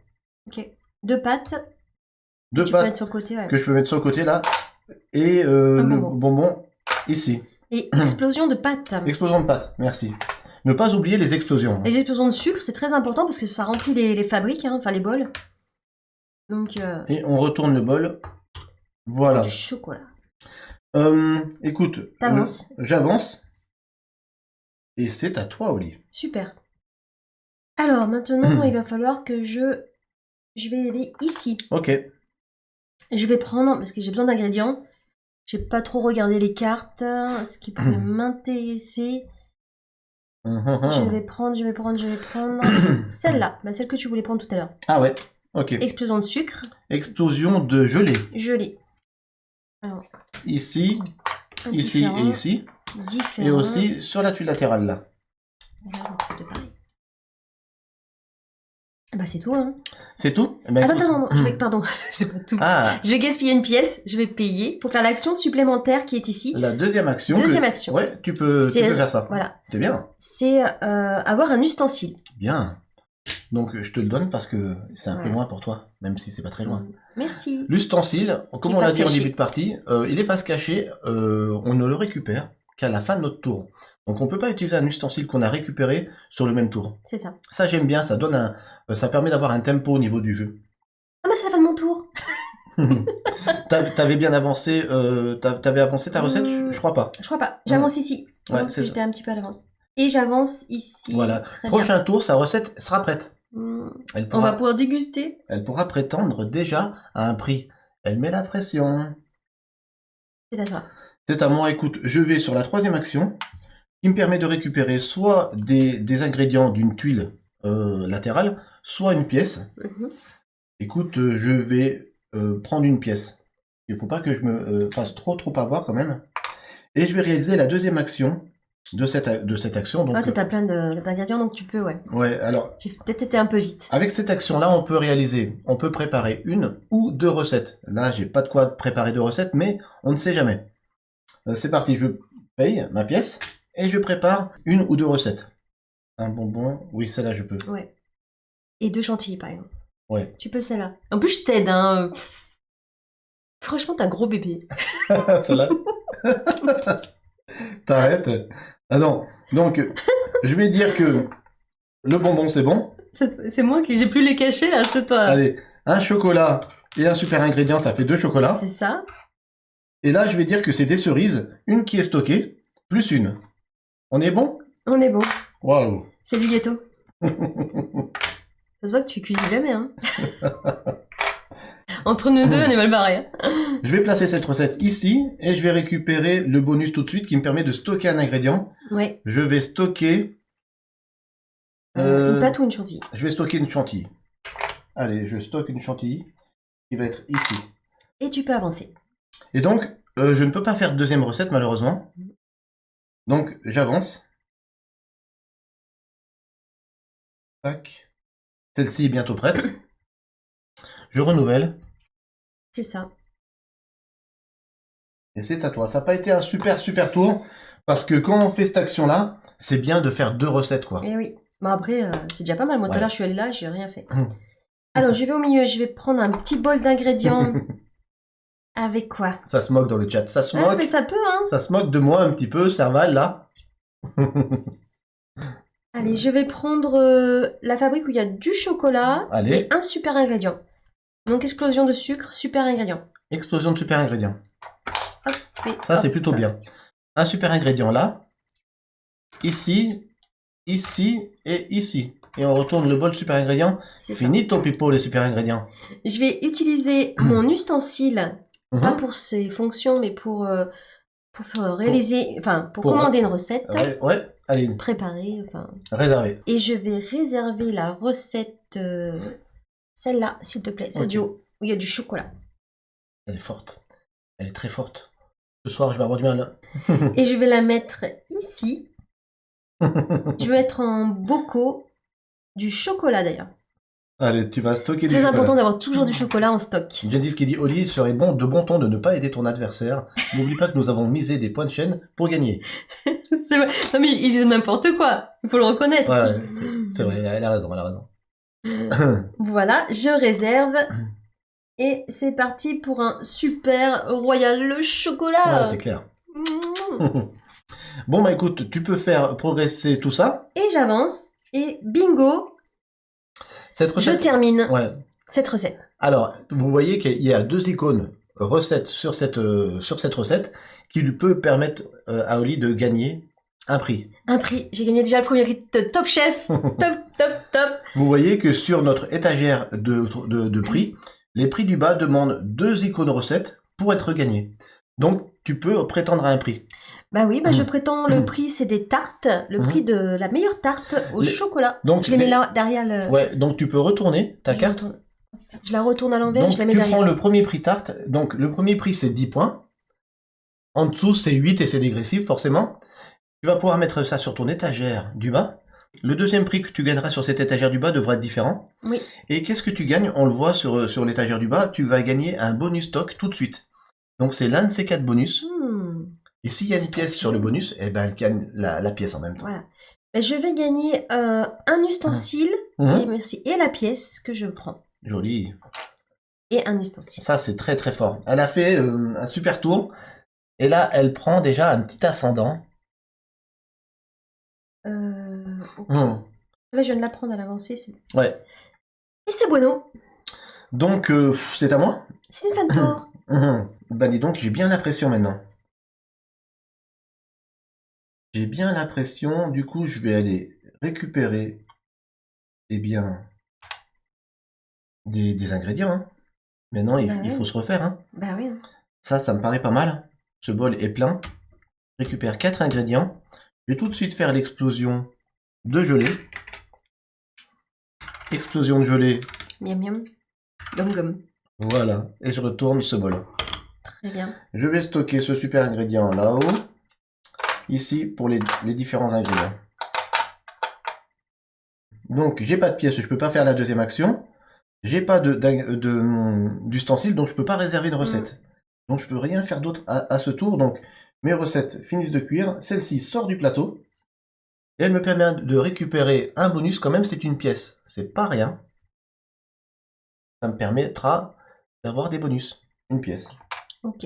Ok. 2 pâtes. 2 pâtes. Tu peux mettre sur le côté, ouais. Que je peux mettre sur le côté là. Et le bonbon ici. Et explosion de pâtes. Explosion de pâtes, merci. Ne pas oublier les explosions. Les explosions de sucre, c'est très important parce que ça remplit les fabriques, hein, enfin les bols. Donc, Et on retourne le bol. Voilà. du chocolat. Écoute, T'avances. J'avance. Et c'est à toi, Oli. Super. Alors, maintenant, il va falloir que je vais aller ici. Ok. Je vais prendre, parce que j'ai besoin d'ingrédients. J'ai pas trop regardé les cartes, ce qui pourrait m'intéresser. Je vais prendre celle-là, bah, celle que tu voulais prendre tout à l'heure. Ah ouais, ok. Explosion de sucre. Explosion de gelée. Gelée. Alors, Ici, un ici différent, et ici. différent. Et aussi sur la tuile latérale, là. Là, on trouve de pareil. Bah c'est tout, hein. C'est tout? Eh ben, Attends, écoute. non, pardon, c'est pas tout. Ah, Je vais gaspiller une pièce, je vais payer pour faire l'action supplémentaire qui est ici. la deuxième action. Deuxième action. Ouais, tu peux faire ça. Voilà. C'est bien. C'est avoir un ustensile. Bien. Donc, je te le donne parce que c'est un peu Ouais. loin pour toi, même si c'est pas très loin. Merci. L'ustensile, comme Qui on l'a passe dit en caché. début de partie, il est face caché, on ne le récupère qu'à la fin de notre tour. Donc on peut pas utiliser un ustensile qu'on a récupéré sur le même tour. C'est ça. Ça j'aime bien, ça donne ça permet d'avoir un tempo au niveau du jeu. Ah bah c'est la fin de mon tour. T'avais bien avancé, t'avais avancé ta recette? Je crois pas. Je crois pas. J'avance ici. Ouais, parce c'est que ça. j'étais un petit peu à l'avance. Et j'avance ici. Voilà. Très Prochain tour, sa recette sera prête. bien. Elle On va pourra, pouvoir déguster. elle pourra prétendre déjà à un prix. Elle met la pression. C'est à toi. C'est à moi, écoute, je vais sur la troisième action, qui me permet de récupérer soit des ingrédients d'une tuile latérale, soit une pièce. Mhm. Écoute, je vais prendre une pièce. Il ne faut pas que je me fasse trop avoir quand même. Et je vais réaliser la deuxième action de cette action. Donc, Ah, t'as plein d'ingrédients, donc tu peux, ouais. ouais, alors, J'ai peut-être été un peu vite. avec cette action-là, on peut préparer une ou deux recettes. Là, j'ai pas de quoi préparer deux recettes, mais on ne sait jamais. C'est parti, je paye ma pièce et je prépare une ou deux recettes. Un bonbon, oui, celle-là, je peux. Ouais. Et 2 chantilly, par exemple. Ouais. Tu peux celle-là. En plus, je t'aide, hein. Franchement, t'es un gros bébé. Celle-là. T'arrêtes. Ah non, donc, je vais dire que le bonbon, c'est bon. C'est moi qui j'ai plus les cachets, là, c'est toi. Allez, un chocolat et un super ingrédient, ça fait 2 chocolats. C'est ça. Et là, je vais dire que c'est des cerises, une qui est stockée, plus une. On est bon? On est bon. Waouh. C'est du gâteau. Ça se voit que tu cuisines jamais, hein. Entre nous deux, on est mal barrés. Hein. Je vais placer cette recette ici et je vais récupérer le bonus tout de suite qui me permet de stocker un ingrédient. Ouais. Je vais stocker... Une pâte ou une chantilly. Je vais stocker une chantilly. Allez, je stocke une chantilly qui va être ici. Et tu peux avancer. Et donc, je ne peux pas faire de deuxième recette malheureusement. Donc, j'avance. Tac. Celle-ci est bientôt prête. Je renouvelle. C'est ça. Et c'est à toi. Ça n'a pas été un super tour. Parce que quand on fait cette action-là, c'est bien de faire 2 recettes, quoi. Et oui. Bon, après, c'est déjà pas mal. Moi, tout à Ouais. l'heure, je suis allée là, j'ai rien fait. Alors, je vais au milieu. Je vais prendre un petit bol d'ingrédients. Avec quoi? Ça se moque dans le chat. Ça se Ah, moque. mais ça peut, hein. Ça se moque de moi un petit peu, Serval, là. Allez, je vais prendre la fabrique où il y a du chocolat Allez. et un super ingrédient. Donc, explosion de sucre, super ingrédient. Explosion de super ingrédients. Hop, et Ça, c'est hop. plutôt bien. Un super ingrédient là. Ici, ici et ici. Et on retourne le bol super ingrédient. C'est ça. Finito pipo les super ingrédients. Je vais utiliser mon ustensile, pas Mhm. pour ses fonctions, mais pour réaliser, enfin, pour pour- commander une recette, Ouais, allez, préparer, enfin. réservé. Et je vais réserver la recette, celle-là, s'il te plaît, celle Ok. du haut, où il y a du chocolat. Elle est forte. Elle est très forte. Ce soir, je vais avoir du mal. Et je vais la mettre ici. Je vais mettre en bocaux du chocolat d'ailleurs. Allez, tu vas stocker C'est du très chocolat. important d'avoir toujours du chocolat en stock. Bien dit ce qui dit Oli, il serait de bon ton de ne pas aider ton adversaire. N'oublie pas que nous avons misé des points de chaîne pour gagner. C'est vrai. Non mais il faisait n'importe quoi, il faut le reconnaître. Ouais, c'est vrai, elle a raison, elle a raison. Voilà, je réserve. Et c'est parti pour un super royal chocolat. Ouais, c'est clair. Mmh. Bon, bah écoute, tu peux faire progresser tout ça. Et j'avance. Et bingo, Cette je recette... termine Ouais. cette recette. Alors, vous voyez qu'il y a 2 icônes recettes sur cette recette qui lui peut permettre à Oli de gagner un prix. Un prix. J'ai gagné déjà le premier prix de Top Chef. Top. Vous voyez que sur notre étagère de prix, les prix du bas demandent 2 icônes recettes pour être gagnés. Donc, tu peux prétendre à un prix. Bah oui, je prétends le prix, c'est des tartes. Le prix de la meilleure tarte au chocolat. Donc, je les mets là, derrière le... Ouais, donc tu peux retourner ta carte. Je la retourne à l'envers, Donc, je la mets tu derrière. prends le premier prix tarte. Donc, le premier prix, c'est 10 points. En dessous, c'est 8 et c'est dégressif, forcément. Tu vas pouvoir mettre ça sur ton étagère du bas. Le deuxième prix que tu gagneras sur cette étagère du bas devra être différent. Oui. Et qu'est-ce que tu gagnes? On le voit sur l'étagère du bas. Tu vas gagner un bonus stock tout de suite. Donc, c'est l'un de ces 4 bonus. Et s'il y a une pièce sur le bonus, eh ben, elle gagne la pièce en même temps. Voilà. Je vais gagner un ustensile, et merci, et la pièce que je prends. Joli. Et un ustensile. Ça, c'est très très fort. Elle a fait un super tour. Et là, elle prend déjà un petit ascendant. Okay. Là, je viens de l'apprendre à l'avancée. Ouais. Et c'est bueno. Donc, c'est à moi? C'est une fin de tour. Bah dis donc, j'ai bien l'impression maintenant. J'ai bien l'impression, du coup, je vais aller récupérer, eh bien, des ingrédients. Hein. Maintenant, il faut se refaire. Hein. Bah oui. Ça me paraît pas mal. Ce bol est plein. Je récupère 4 ingrédients. Je vais tout de suite faire l'explosion de gelée. Explosion de gelée. Miam miam. Gum. Voilà. Et je retourne ce bol. Très bien. Je vais stocker ce super ingrédient là-haut. Ici, pour les différents ingrédients. Donc, j'ai pas de pièce, je peux pas faire la deuxième action. J'ai pas d'ustensile, donc je peux pas réserver une recette. Donc, je peux rien faire d'autre à ce tour. Donc, mes recettes finissent de cuire. Celle-ci sort du plateau. Et elle me permet de récupérer un bonus, quand même, c'est une pièce. C'est pas rien. Ça me permettra d'avoir des bonus. Une pièce. Ok.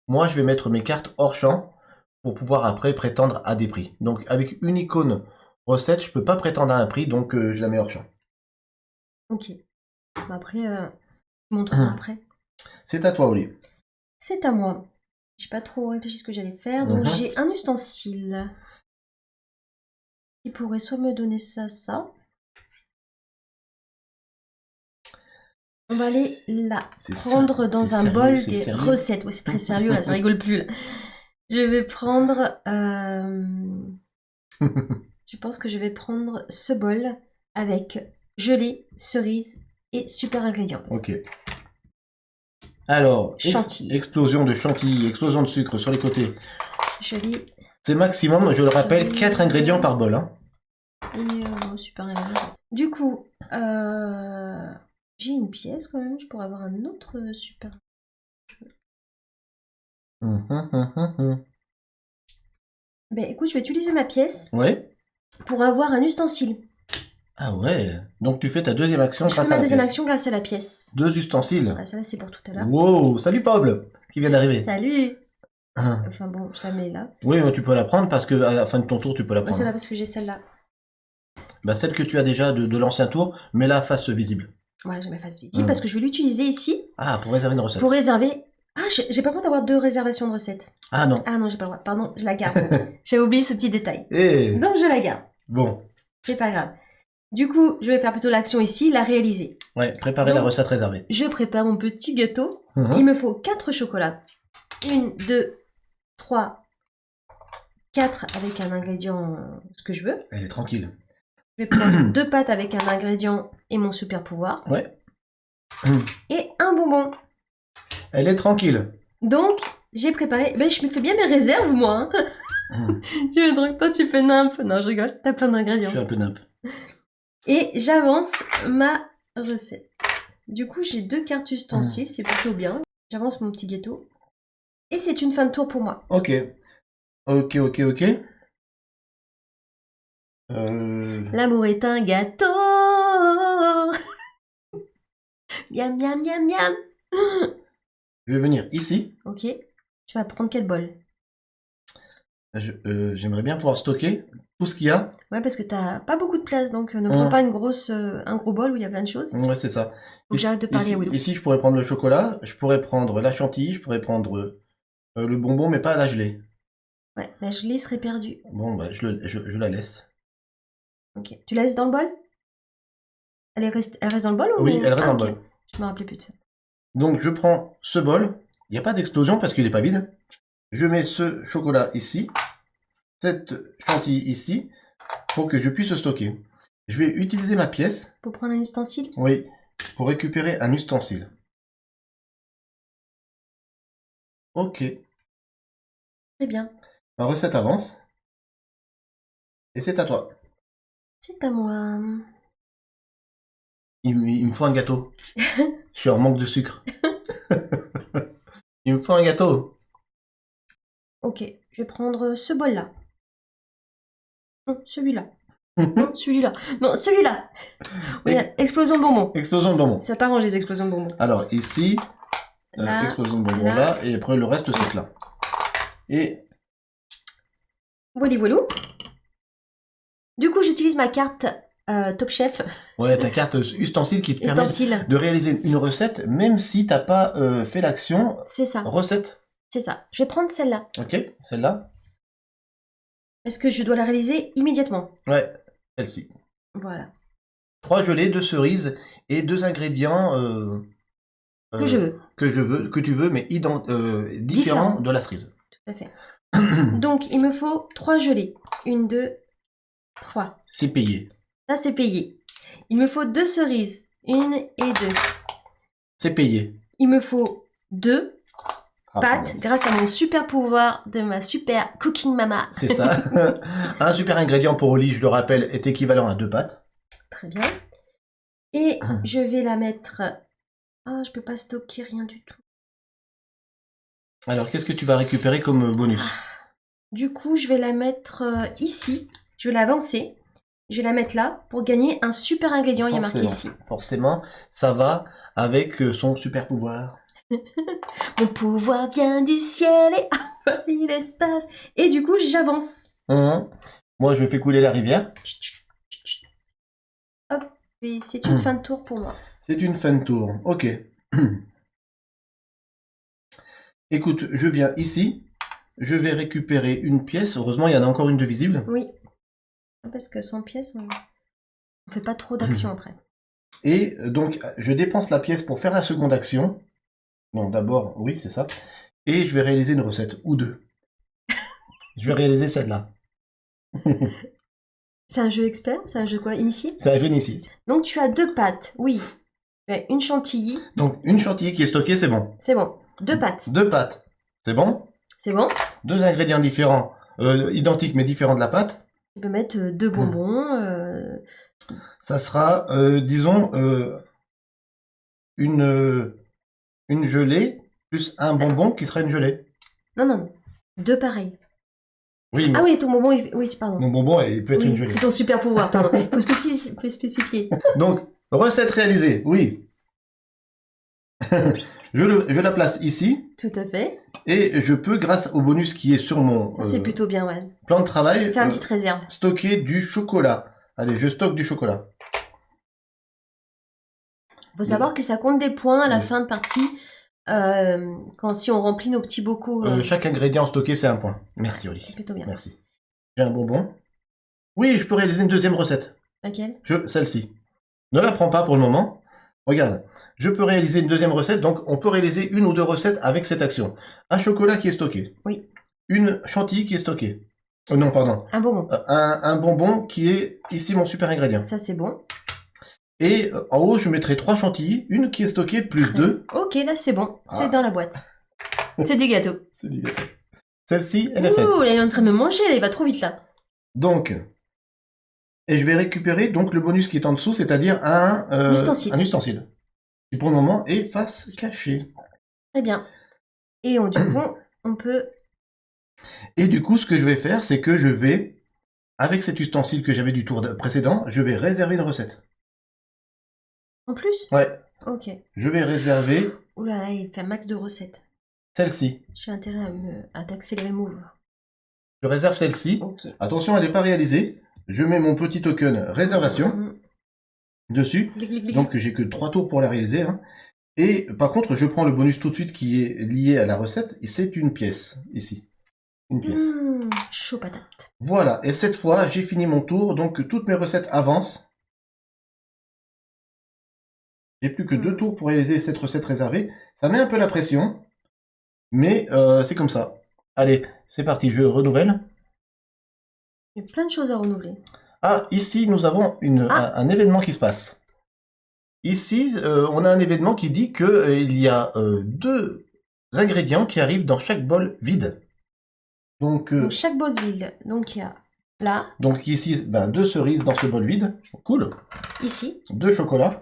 Moi, je vais mettre mes cartes hors champ pour pouvoir après prétendre à des prix. Donc, avec une icône recette, je peux pas prétendre à un prix, donc je la mets hors champ. Ok. Bah après, je montrerai après. C'est à toi, Oli. C'est à moi. J'ai pas trop réfléchi ce que j'allais faire, donc j'ai un ustensile qui pourrait soit me donner ça. On va aller là, prendre dans un bol des recettes. Ouais, c'est très sérieux là, ça rigole plus là. Je vais prendre... je pense que je vais prendre ce bol avec gelée, cerise et super ingrédients. Ok. Alors, chantilly. Explosion de chantilly, explosion de sucre sur les côtés. Gelée. C'est maximum, je le rappelle, cerise. 4 ingrédients par bol. Hein. Et super ingrédients. Du coup, j'ai une pièce quand même, je pourrais avoir un autre super... Ben écoute, je vais utiliser ma pièce pour avoir un ustensile. Ah ouais, donc tu fais ta deuxième action grâce à la pièce. Je fais ma deuxième action grâce à la pièce. 2 ustensiles. Ah, ça là c'est pour tout à l'heure. Wow, salut Paul, qui vient d'arriver. Salut. Enfin bon, je la mets là. Oui, tu peux la prendre parce que à la fin de ton tour, tu peux la prendre. C'est là parce que j'ai celle-là. Bah celle que tu as déjà de l'ancien tour, mais la face visible. Ouais, j'ai ma face visible parce que je vais l'utiliser ici. Ah, pour réserver une recette. Pour réserver... Ah, j'ai pas le droit d'avoir 2 réservations de recettes. Ah non. Ah non, j'ai pas le droit. Pardon, je la garde. J'avais oublié ce petit détail. Et... Donc je la garde. Bon. C'est pas grave. Du coup, je vais faire plutôt l'action ici, la réaliser. Ouais, préparer la recette réservée. Je prépare mon petit gâteau. Il me faut 4 chocolats. 1, 2, 3, 4 avec un ingrédient, ce que je veux. Elle est tranquille. Je vais prendre 2 pâtes avec un ingrédient et mon super pouvoir. Ouais. Et un bonbon. Elle est tranquille. Donc, j'ai préparé... Ben, je me fais bien mes réserves, moi. Je me dis que toi, tu fais nimp. Non, je rigole. T'as plein d'ingrédients. Je suis un peu nimp. Et j'avance ma recette. Du coup, j'ai 2 cartes ustensiles. C'est plutôt bien. J'avance mon petit gâteau. Et c'est une fin de tour pour moi. Ok. L'amour est un gâteau. Miam, miam, miam, miam. Je vais venir ici. Ok. Tu vas prendre quel bol? J'aimerais bien pouvoir stocker tout ce qu'il y a. Ouais, parce que t'as pas beaucoup de place, donc ne prends pas un gros bol où il y a plein de choses. Ouais, c'est ça. Faut que j'arrête de parler à Willow. Ici, je pourrais prendre le chocolat, je pourrais prendre la chantilly, je pourrais prendre le bonbon, mais pas la gelée. Ouais, la gelée serait perdue. Bon, bah, je la laisse. Ok. Tu la laisses dans le bol? Elle reste dans le bol ou... Oui, elle reste dans le ok. bol. Je me rappelais plus de ça. Donc, je prends ce bol. Il n'y a pas d'explosion parce qu'il n'est pas vide. Je mets ce chocolat ici, cette chantilly ici, pour que je puisse stocker. Je vais utiliser ma pièce. Pour prendre un ustensile? Oui, pour récupérer un ustensile. Ok. Très bien. Ma recette avance. Et c'est à toi. C'est à moi. Il me faut un gâteau. Je suis en manque de sucre. Il me faut un gâteau. Ok, je vais prendre ce bol-là. Non, celui-là. Non, celui-là. Non, celui-là. Oui, explosion de bonbons. Explosion de bonbons. Ça t'arrange les explosions de bonbons. Alors ici, Là, explosion de bonbons là. là, et après le reste c'est là. Et Voilà, voilà. Du coup, j'utilise ma carte Top Chef. ouais, ta carte ustensile qui te permet Ustensile. de réaliser une recette, même si t'as pas fait l'action C'est ça. recette. C'est ça. Je vais prendre celle-là. Ok, celle-là. Est-ce que je dois la réaliser immédiatement? Ouais, celle-ci. Voilà. 3 gelées, 2 cerises et 2 ingrédients Que je veux. que tu veux, mais différents de la cerise. Tout à fait. Donc, il me faut 3 gelées. 1, 2, 3. C'est payé. Ça, c'est payé. Il me faut 2 cerises. 1 et 2. C'est payé. Il me faut 2 Ah, pâtes mince. grâce à mon super pouvoir de ma super cooking mama. C'est ça. Un super ingrédient pour Oli, je le rappelle, est équivalent à 2 pâtes. Très bien. Et je vais la mettre... Ah, je peux pas stocker rien du tout. Alors, qu'est-ce que tu vas récupérer comme bonus? Du coup, je vais la mettre ici. Je vais l'avancer. Je vais la mettre là pour gagner un super ingrédient. Il y a marqué ici. Forcément, ça va avec son super pouvoir. Mon pouvoir vient du ciel et envahit l'espace. Et du coup, j'avance. Moi, je fais couler la rivière. Hop, et c'est une fin de tour pour moi. C'est une fin de tour. Ok. Écoute, je viens ici. Je vais récupérer une pièce. Heureusement, il y en a encore une de visible. Oui. Parce que sans pièce, on fait pas trop d'action après. Et donc, je dépense la pièce pour faire la seconde action. Non, d'abord, oui, c'est ça. Et je vais réaliser une recette, ou 2. Je vais réaliser celle-là. C'est un jeu expert? C'est un jeu quoi? Initié? C'est un jeu ici. Donc tu as 2 pâtes, oui. Une chantilly. Donc, une chantilly qui est stockée, c'est bon. C'est bon. 2 pâtes. 2 pâtes, c'est bon. C'est bon. 2 ingrédients différents, identiques mais différents de la pâte. Tu peux mettre 2 bonbons. Ça sera, disons, une gelée plus un bonbon qui sera une gelée. Non, non. 2 pareils. Oui, mais Ah oui, ton bonbon, oui, pardon. mon bonbon il peut être Oui, une gelée. c'est ton super pouvoir, pardon. Il faut spécifier. Donc, recette réalisée, oui. Je la place ici. Tout à fait. Et je peux, grâce au bonus qui est sur mon Ça, c'est plutôt bien, ouais. plan de travail, Faire une petite réserve. stocker du chocolat. Allez, je stocke du chocolat. Faut savoir que ça compte des points à la Oui. fin de partie. Si on remplit nos petits bocaux. Chaque ingrédient stocké, c'est un point. Merci, Oli. C'est plutôt bien. Merci. J'ai un bonbon. Oui, je peux réaliser une deuxième recette. Laquelle? Celle-ci. Ne la prends pas pour le moment. Regarde, je peux réaliser une deuxième recette, donc on peut réaliser 1 ou 2 recettes avec cette action. Un chocolat qui est stocké. Oui. Une chantilly qui est stockée. Non, pardon. Un bonbon. Un bonbon qui est ici mon super ingrédient. Ça, c'est bon. Et en haut, je mettrai 3 chantilly, une qui est stockée, plus 2. Ok, là, c'est bon. C'est Ah. dans la boîte. C'est du gâteau. C'est du gâteau. Celle-ci, elle est faite. Ouh, là, il est en train de me manger, là, il va trop vite, là. Donc, et je vais récupérer donc le bonus qui est en dessous, c'est-à-dire un Ustensile. un ustensile. Qui pour le moment est face cachée. Très bien. Et du coup, on peut... Et du coup, ce que je vais faire, c'est que je vais, avec cet ustensile que j'avais du tour précédent, je vais réserver une recette. En plus? Ouais, Ok. je vais réserver Ouh là là, il fait un max de recettes. celle-ci. J'ai intérêt à d'accélérer le move. Je réserve celle-ci. Ok. Attention, elle n'est pas réalisée. Je mets mon petit token réservation Mhm. dessus. Clic, clic, clic. Donc j'ai que 3 tours pour la réaliser. Hein. Et par contre, je prends le bonus tout de suite qui est lié à la recette. Et c'est une pièce, ici. Une pièce. Chaud patate. Voilà. Et cette fois, j'ai fini mon tour. Donc toutes mes recettes avancent. J'ai plus que 2 tours pour réaliser cette recette réservée. Ça met un peu la pression. Mais c'est comme ça. Allez, c'est parti. Je renouvelle. Il y a plein de choses à renouveler. Ah, ici, nous avons un événement qui se passe. Ici, on a un événement qui dit que il y a 2 ingrédients qui arrivent dans chaque bol vide. Donc Chaque bol vide. Donc il y a là, ici, 2 cerises dans ce bol vide. Cool. ici 2 chocolats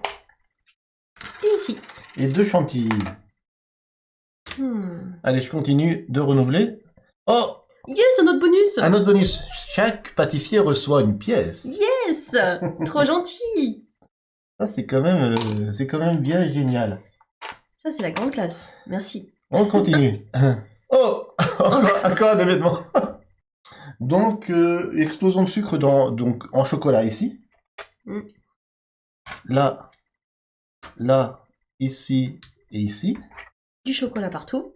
et ici. et 2 chantilly. Allez, je continue de renouveler. Oh, Yes, un autre bonus. un autre bonus. Chaque pâtissier reçoit une pièce. Yes. Trop gentil. Ça, c'est quand même bien génial. Ça, c'est la grande classe. Merci. On continue. Oh, encore un événement. Donc, explosion de sucre en chocolat ici. Mm. Là, ici et ici. Du chocolat partout.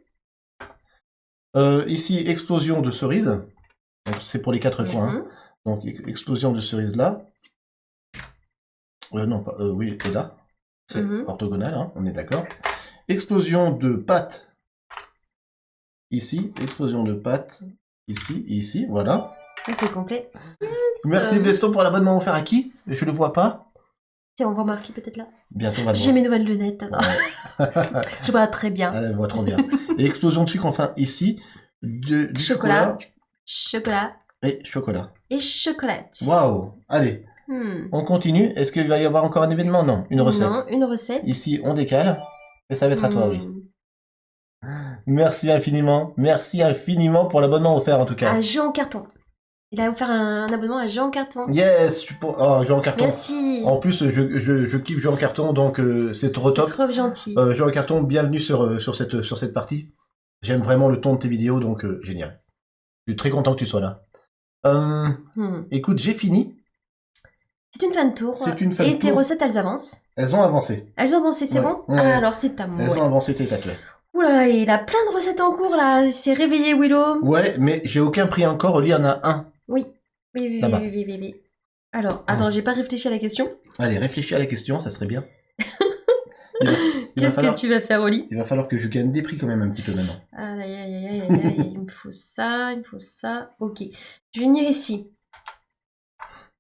Ici, explosion de cerises. Donc, c'est pour les 4 coins. Hein. Donc, explosion de cerises là. Non, pas, oui, et là. C'est orthogonal, hein, on est d'accord. Explosion de pâte ici. Explosion de pâte ici et ici. Voilà. Ah, c'est complet. Yes. Merci Beston pour l'abonnement offert à qui? Je le vois pas. Tiens, on va marquer peut-être là. Bientôt, on va le J'ai voir. mes nouvelles lunettes. Attends. Je vois très bien. Ah, elle voit trop bien. Et explosion de sucre, enfin, ici. Du Chocolat. Chocolat. et chocolat. Et chocolate. Waouh. Allez, on continue. Est-ce qu'il va y avoir encore un événement? Non, une recette. Non, une recette. Ici, on décale. Et ça va être à toi, oui. Merci infiniment. Merci infiniment pour l'abonnement offert, en tout cas. Un jeu en carton. Il a offert un abonnement à jeu en carton. Yes. Oh, jeu en carton. Merci. En plus, je kiffe jeu en carton, donc c'est trop top. Trop gentil. Jeu en carton, bienvenue sur cette partie. J'aime vraiment le ton de tes vidéos, donc génial. Je suis très content que tu sois là. Écoute, j'ai fini. C'est une fin de tour. C'est une fin de Et tes tour. recettes, elles avancent. Elles ont avancé. Elles ont avancé, c'est Ouais, bon ouais. Ah, alors c'est à moi. Elles ont avancé tes athlètes. Oula, il a plein de recettes en cours là. Il s'est réveillé, Willow. Ouais, mais j'ai aucun prix encore. Il y en a un. Oui. Oui. Là-bas. Oui. Alors, attends, j'ai pas réfléchi à la question. Allez, réfléchis à la question, ça serait bien. il va Qu'est-ce falloir, que tu vas faire, Oli il va falloir que je gagne des prix quand même un petit peu maintenant. Aïe, il me faut ça. Ok. Je vais venir ici.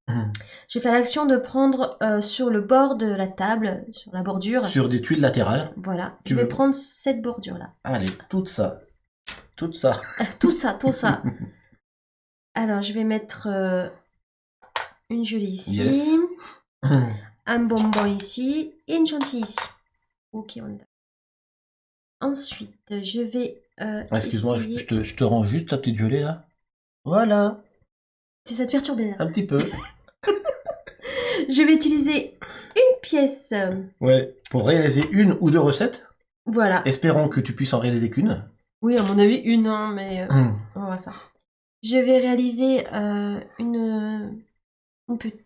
Je vais faire l'action de prendre sur le bord de la table, sur la bordure. Sur des tuiles latérales. Voilà. Tu Je vais veux- prendre cette bordure-là. Allez, tout ça. Tout ça. Tout ça. Alors, je vais mettre une jolie ici. Yes. Un bonbon ici et une chantilly ici. Ok, on est d'accord. Ensuite, je vais Excuse-moi, essayer... je te rends juste ta petite gelée là. Voilà, Ça te perturbe là. un petit peu. Je vais utiliser une pièce. Ouais, pour réaliser une ou 2 recettes, Voilà. espérons que tu puisses en réaliser qu'une. Oui, à mon avis, une, hein, mais on va voir ça. Je vais réaliser une petite.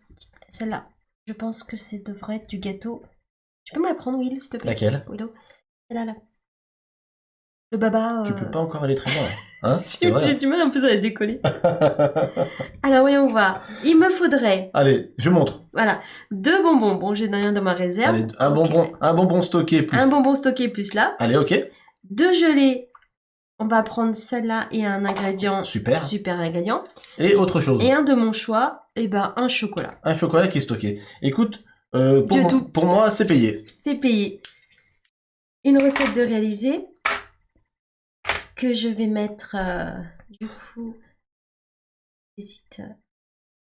Celle-là. Je pense que ça devrait être du gâteau. Tu peux me la prendre, Will, s'il te plaît? Laquelle? Willow. Celle-là, là. Le baba. Tu peux pas encore aller très loin. Hein? Si, C'est vrai. j'ai du mal un peu à la décoller. Alors, voyons voir. Il me faudrait, Allez, je montre. voilà, 2 bonbons. Bon, j'ai rien dans ma réserve. Allez, un Ok. bonbon stocké plus. Un bonbon stocké plus là. Allez, ok. 2 gelées. On va prendre celle-là et un ingrédient. Super. Super ingrédient. Et autre chose. Et un de mon choix, et ben un chocolat. Un chocolat qui est stocké. Écoute, Du tout. pour moi, c'est payé. C'est payé. Une recette de réaliser que je vais mettre du coup. J'hésite.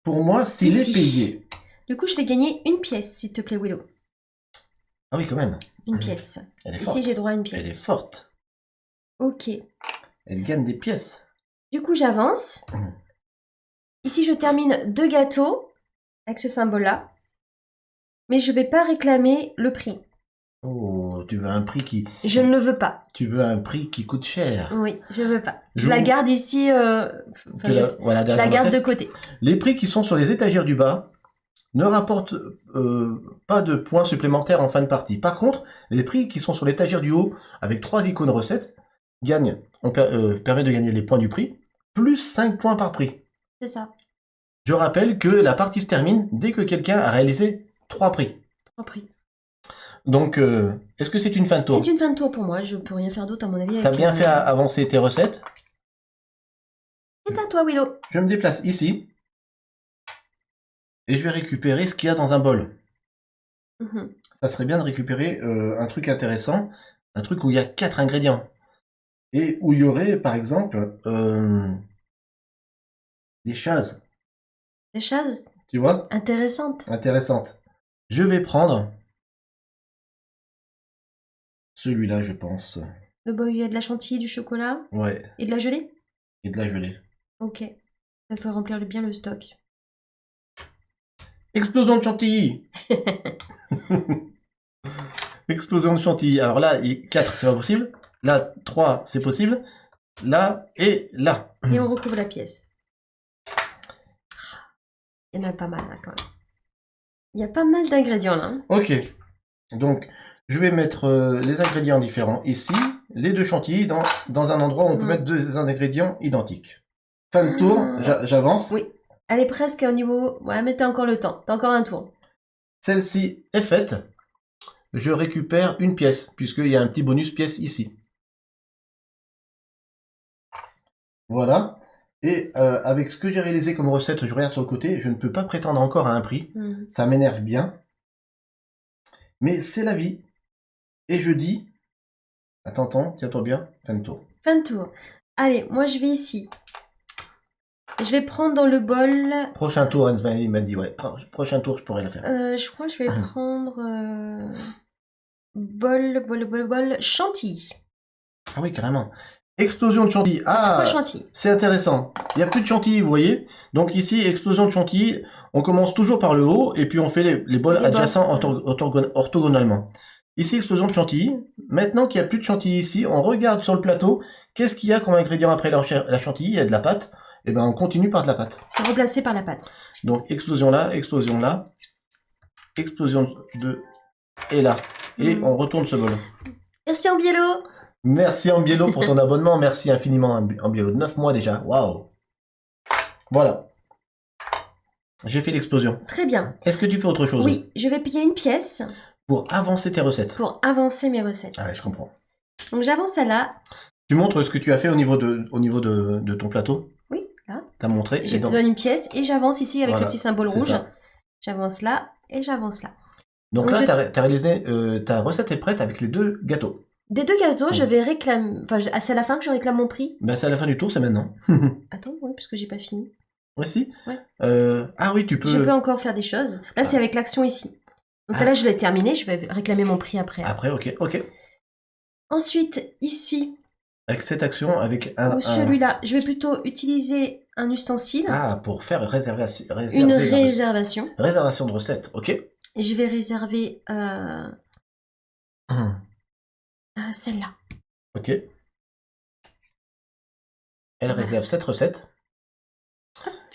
Pour moi, s'il Ici. est payé. Du coup, je vais gagner une pièce, s'il te plaît, Willow. Ah oui, quand même. Une pièce. Elle est forte. Ici, j'ai droit à une Elle est pièce. forte. Ok. Elle gagne des pièces. Du coup, j'avance. Ici, je termine 2 gâteaux avec ce symbole-là. Mais je vais pas réclamer le prix. Oh, Oh, tu veux un prix qui... Je ne le veux pas. Tu veux un prix qui coûte cher. Oui, je veux pas. Je Je la vous- garde ici. Voilà, Je derrière la garde de tête. côté. Les prix qui sont sur les étagères du bas ne rapportent pas de points supplémentaires en fin de partie. Par contre, les prix qui sont sur l'étagère du haut, avec 3 icônes recettes, permet de gagner les points du prix, plus 5 points par prix. C'est ça. Je rappelle que la partie se termine dès que quelqu'un a réalisé 3 prix. Compris. Donc, est-ce que c'est une fin de tour? C'est une fin de tour pour moi. Je peux rien faire d'autre à mon avis. T'as avec, bien fait avancer tes recettes. C'est à toi, Willow. Je me déplace ici. Et je vais récupérer ce qu'il y a dans un bol. Mhm. Ça serait bien de récupérer un truc intéressant. Un truc où il y a 4 ingrédients. Et où il y aurait, par exemple, des chaises. Des choses Tu vois? intéressantes. Intéressantes. Je vais prendre celui-là, je pense. Le bol, il y a de la chantilly, du chocolat Ouais, et de la gelée. et de la gelée. Ok. Ça peut remplir bien le stock. Explosion de chantilly. Explosion de chantilly. Alors là, 4, c'est pas possible. Là, 3, c'est possible. Là et là. Et on recouvre la pièce. Il y en a pas mal là quand même. Il y a pas mal d'ingrédients là. Hein. Ok. Donc, je vais mettre les ingrédients différents ici. Les 2 chantilly dans un endroit où on peut mettre 2 ingrédients identiques. Fin de tour, j'avance. Oui. Elle est presque au niveau... Ouais, mais t'as encore le temps. T'as encore un tour. Celle-ci est faite. Je récupère une pièce, puisqu'il y a un petit bonus pièce ici. Voilà. Et avec ce que j'ai réalisé comme recette, je regarde sur le côté, je ne peux pas prétendre encore à un prix. Ça m'énerve bien. Mais c'est la vie. Et je dis... Attends, tiens-toi bien. Fin de tour. Fin de tour. Allez, moi je vais ici. Je vais prendre dans le bol... Prochain tour, il m'a dit, ouais. Prochain tour, je pourrais la faire. je crois que je vais prendre... bol, chantilly. Ah oui, carrément. Explosion de chantilly. Ah, Pourquoi chantilly? c'est intéressant. Il n'y a plus de chantilly, vous voyez. Donc ici, explosion de chantilly, on commence toujours par le haut et puis on fait les bols adjacents orthogonalement. Ici, explosion de chantilly. Maintenant qu'il n'y a plus de chantilly ici, on regarde sur le plateau, qu'est-ce qu'il y a comme ingrédient après la chantilly? Il y a de la pâte. Et ben on continue par de la pâte. C'est remplacé par la pâte. Donc explosion là, explosion de... Et là. Et on retourne ce bol. Merci Ambiello. Merci Ambiello pour ton abonnement. Merci infiniment Ambiello. 9 mois déjà. Waouh. Voilà. J'ai fait l'explosion. Très bien. Est-ce que tu fais autre chose? Oui, je vais payer une pièce Pour avancer tes recettes. pour avancer mes recettes. Ah ouais, je comprends. Donc j'avance celle-là. Tu montres ce que tu as fait au niveau de ton plateau? Oui, là. T'as montré. Je et donc, donne une pièce et j'avance ici avec Voilà, le petit symbole c'est rouge. ça. J'avance là et j'avance là. donc Donc là, t'as réalisé, ta recette est prête avec les 2 gâteaux. Des 2 gâteaux, je vais réclamer... Enfin, c'est à la fin que je réclame mon prix. Ben, c'est à la fin du tour, c'est maintenant. Attends, oui, parce que j'ai pas fini. Ouais, si. Ouais. Ah oui, tu peux... Je peux encore faire des choses. Là, c'est avec l'action ici. Donc celle-là, je l'ai terminée. Je vais réclamer mon prix après. Après, ok. Ensuite, ici, Avec cette action, avec un... ou celui-là, je vais plutôt utiliser un ustensile. Ah, pour faire Une réservation. réservation. Réservation de recette, ok. Et je vais réserver celle-là. Ok. Elle réserve cette recette.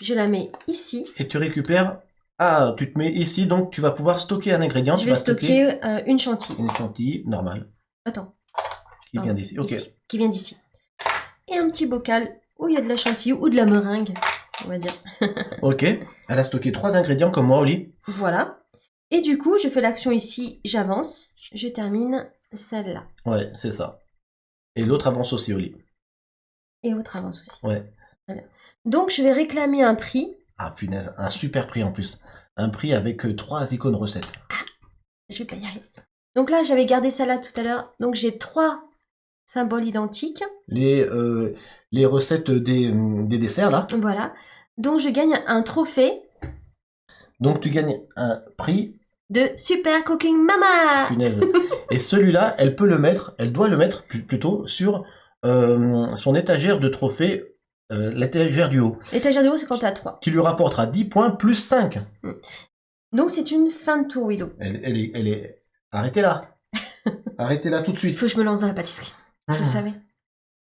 Je la mets ici. Et tu récupères... Ah, tu te mets ici, donc tu vas pouvoir stocker un ingrédient. Je tu vais vas stocker une chantilly. une chantilly normale. Attends. Qui vient d'ici, ok. Ici, qui vient d'ici. Et un petit bocal où il y a de la chantilly ou de la meringue, on va dire. Ok. Elle a stocké 3 ingrédients comme moi, Oli. Voilà. Et du coup, je fais l'action ici, j'avance. Je termine celle-là. Ouais, c'est ça. Et l'autre avance aussi, Oli. Et l'autre avance aussi. Ouais. Très bien. Donc, je vais réclamer un prix. Ah, punaise, un super prix en plus. Un prix avec 3 icônes recettes. Je vais pas y arriver. Donc là, j'avais gardé ça là tout à l'heure. Donc, j'ai 3 symboles identiques. Les recettes des desserts, là. Voilà. Donc, je gagne un trophée Donc, tu gagnes un prix. de Super Cooking Mama. Punaise. Et celui-là, elle doit le mettre plutôt sur son étagère de trophées, l'étagère du haut, L'étagère du haut, c'est quand t'as 3. qui lui rapportera 10 points plus 5. Donc, c'est une fin de tour, Willow. Elle est... Arrêtez là. Arrêtez là tout de Il suite. faut que je me lance dans la pâtisserie. Je Ah. savais.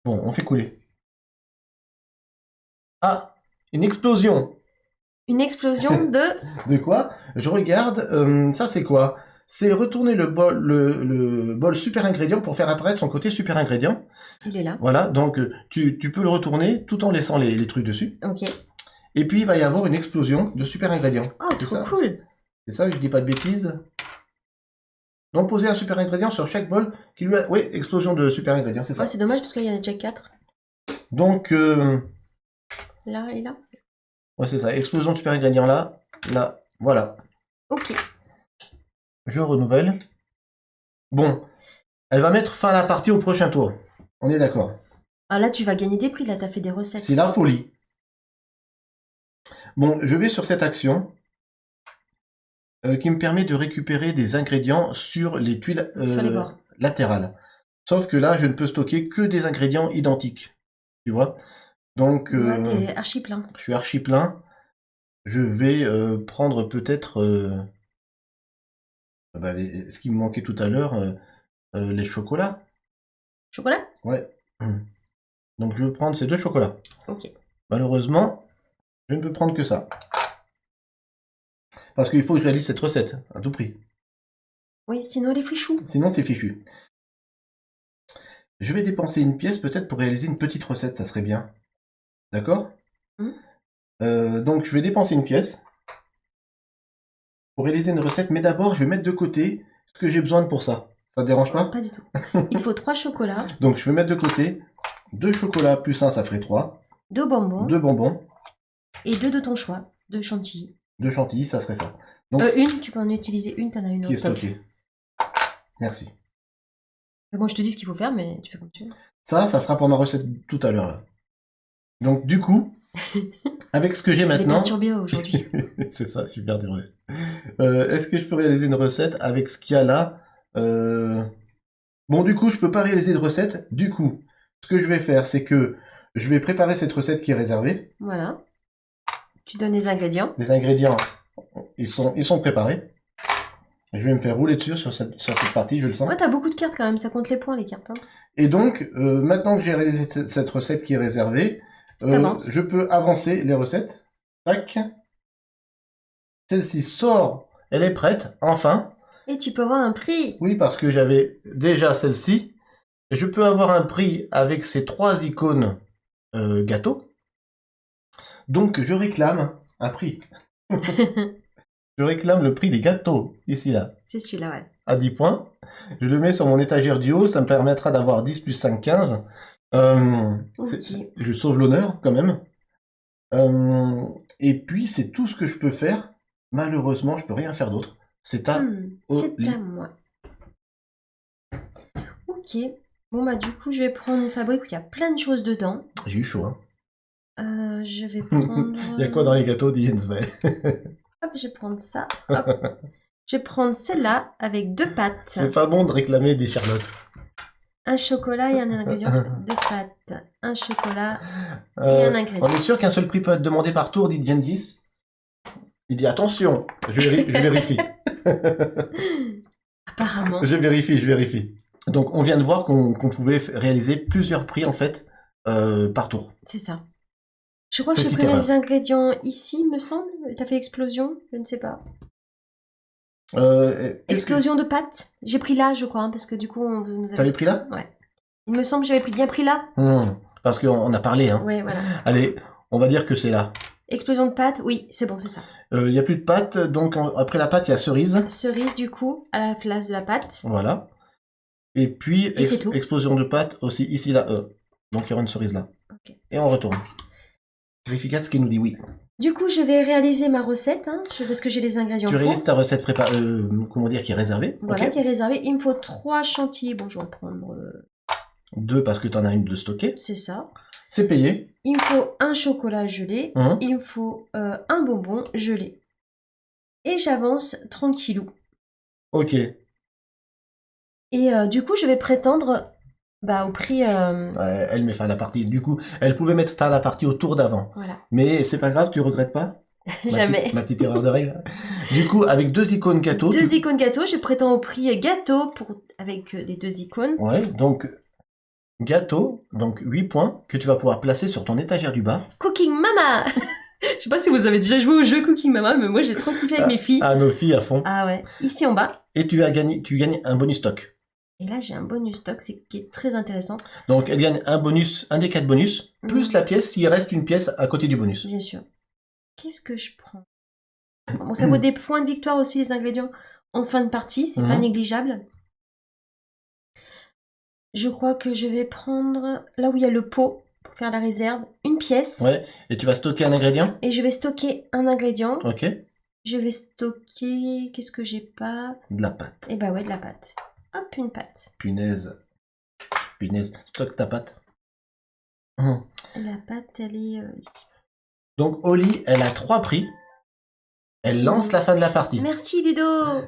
Bon, on fait couler. Ah, une explosion. Une explosion de... De quoi? Je regarde, ça c'est quoi? C'est retourner le bol super ingrédient pour faire apparaître son côté super ingrédient. Il est là. Voilà, donc tu peux le retourner tout en laissant les trucs dessus. Ok. Et puis il va y avoir une explosion de super ingrédients. Oh, C'est trop ça, cool. C'est ça, je dis pas de bêtises. Donc poser un super ingrédient sur chaque bol qui lui a... Oui, explosion de super ingrédients, c'est ça. Ouais, c'est dommage parce qu'il y en a déjà 4. Donc, Là et là. ouais, c'est ça, explosion de super ingrédients là, là, voilà. Ok. Je renouvelle. Bon, elle va mettre fin à la partie au prochain tour. On est d'accord. Ah là, tu vas gagner des prix. Là, t'as fait des recettes. C'est la folie. Bon, je vais sur cette action qui me permet de récupérer des ingrédients sur les tuiles Sur les bords. latérales. Sauf que là, je ne peux stocker que des ingrédients identiques. Tu vois? Donc, Ouais, t'es archi plein. je suis archi plein. Je vais prendre peut-être ce qui me manquait tout à l'heure, les chocolats. Chocolat? Ouais. Donc je vais prendre ces 2 chocolats. Ok. Malheureusement, je ne peux prendre que ça. Parce qu'il faut que je réalise cette recette, à tout prix. Oui, sinon elle est fichou. Sinon, c'est fichu. Je vais dépenser une pièce peut-être pour réaliser une petite recette, ça serait bien. D'accord? Donc je vais dépenser une pièce pour réaliser une recette, mais d'abord je vais mettre de côté ce que j'ai besoin pour ça. Ça te dérange pas? Pas du tout. Il faut 3 chocolats, Donc je vais mettre de côté 2 chocolats plus 1, ça ferait 3. 2 bonbons 2 bonbons, et 2 de ton choix. 2 chantilly. 2 chantilly, ça serait ça. Donc Une, tu peux en utiliser une, t'en as une en qui est stock. stocké. Merci. Moi, je te dis ce qu'il faut faire, mais tu fais comme tu veux. Ça sera pour ma recette tout à l'heure là. Donc du coup, avec ce que j'ai C'est les maintenant, perturbés aujourd'hui. c'est ça, je suis perturbé. Est-ce que je peux réaliser une recette avec ce qu'il y a là? Bon, du coup, je peux pas réaliser de recette. Du coup, ce que je vais faire, c'est que je vais préparer cette recette qui est réservée. Voilà. Tu donnes les ingrédients. Les ingrédients, ils sont préparés. Je vais me faire rouler dessus sur cette partie, je le sens. Ouais, t'as beaucoup de cartes quand même, ça compte les points les cartes. Hein. Et donc, maintenant que j'ai réalisé cette recette qui est réservée, T'avances. je peux avancer les recettes. Tac. Celle-ci sort. Elle est prête, enfin. Et tu peux avoir un prix. Oui, parce que j'avais déjà celle-ci. Je peux avoir un prix avec ces 3 icônes gâteau. Donc, je réclame un prix. Je réclame le prix des gâteaux, ici, là. C'est celui-là, ouais. À 10 points. Je le mets sur mon étagère du haut, ça me permettra d'avoir 10 plus 5, 15. Ok. Je sauve l'honneur, quand même. Et puis, c'est tout ce que je peux faire. Malheureusement, je peux rien faire d'autre. C'est à C'est Oli. à moi. Ok. Bon, bah, du coup, je vais prendre une fabrique où il y a plein de choses dedans. J'ai eu chaud, hein. Je vais prendre... Il y a quoi dans les gâteaux, Diane? Hop, je vais prendre ça. Hop. Je vais prendre celle-là avec 2 pâtes. C'est pas bon de réclamer des charlottes. Un chocolat et un ingrédient. 2 pâtes. Un chocolat et Euh, un ingrédient. on est sûr qu'un seul prix peut être demandé par tour, dit Gengis. Il dit attention, je vérifie. Apparemment. Je vérifie. Donc on vient de voir qu'on pouvait réaliser plusieurs prix en fait par tour. C'est ça. Je crois que j'ai Petite pris erreur. mes ingrédients ici, me semble. T'as fait explosion? Je ne sais pas. Qu'est-ce que... Explosion de pâtes? J'ai pris là, je crois, hein, parce que du coup, on nous avait... T'avais pris là? Ouais. Il me semble que j'avais bien pris là. Parce qu'on a parlé. Hein. Ouais, voilà. Allez, on va dire que c'est là. Explosion de pâtes, oui, c'est bon, c'est ça. Il n'y a plus de pâte, donc après la pâte, il y a cerise. Cerise, du coup, à la place de la pâte. Voilà. Et puis, Et c'est tout. explosion de pâte aussi ici, là. Donc il y aura une cerise là. Ok. Et on retourne. Vérificace qui nous dit oui. Du coup, je vais réaliser ma recette, hein, parce que j'ai les ingrédients Tu pour. réalises ta recette comment dire, qui est réservée. Voilà, Ok. qui est réservée. Il me faut 3 chantilly. Bon, je vais en prendre... 2 parce que tu en as une de stockée. c'est ça. C'est payé. Il me faut un chocolat gelé. Mhm. Il me faut un bonbon gelé. Et j'avance tranquillou. Ok. Et du coup, je vais prétendre au prix... Elle met fin à la partie. Du coup, elle pouvait mettre fin à la partie au tour d'avant. voilà. Mais c'est pas grave, tu regrettes pas? Jamais. Ma petite erreur de règle. Du coup, avec 2 icônes gâteau. Deux icônes gâteau, je prétends au prix gâteau avec les 2 icônes. Ouais, donc gâteau, donc 8 points que tu vas pouvoir placer sur ton étagère du bas. Cooking Mama. Je sais pas si vous avez déjà joué au jeu Cooking Mama, mais moi j'ai trop kiffé avec mes filles. Ah, nos filles à fond. Ah ouais, ici en bas. Et tu gagnes un bonus stock. Et là j'ai un bonus stock, qui est très intéressant. Donc elle gagne un des 4 bonus, plus la pièce s'il reste une pièce à côté du bonus. Bien sûr. Qu'est-ce que je prends? Bon, ça vaut des points de victoire aussi les ingrédients en fin de partie, c'est pas négligeable. Je crois que je vais prendre là où il y a le pot pour faire la réserve, une pièce. Ouais, et tu vas stocker un ingrédient. Et je vais stocker un ingrédient. Ok. Je vais stocker... Qu'est-ce que j'ai pas? De la pâte. Eh bah ouais, de la pâte. Hop, une pâte. Punaise. Stocke ta pâte. La pâte, elle est ici. Donc Oli, elle a 3 prix. Elle lance la fin de la partie. Merci Ludo.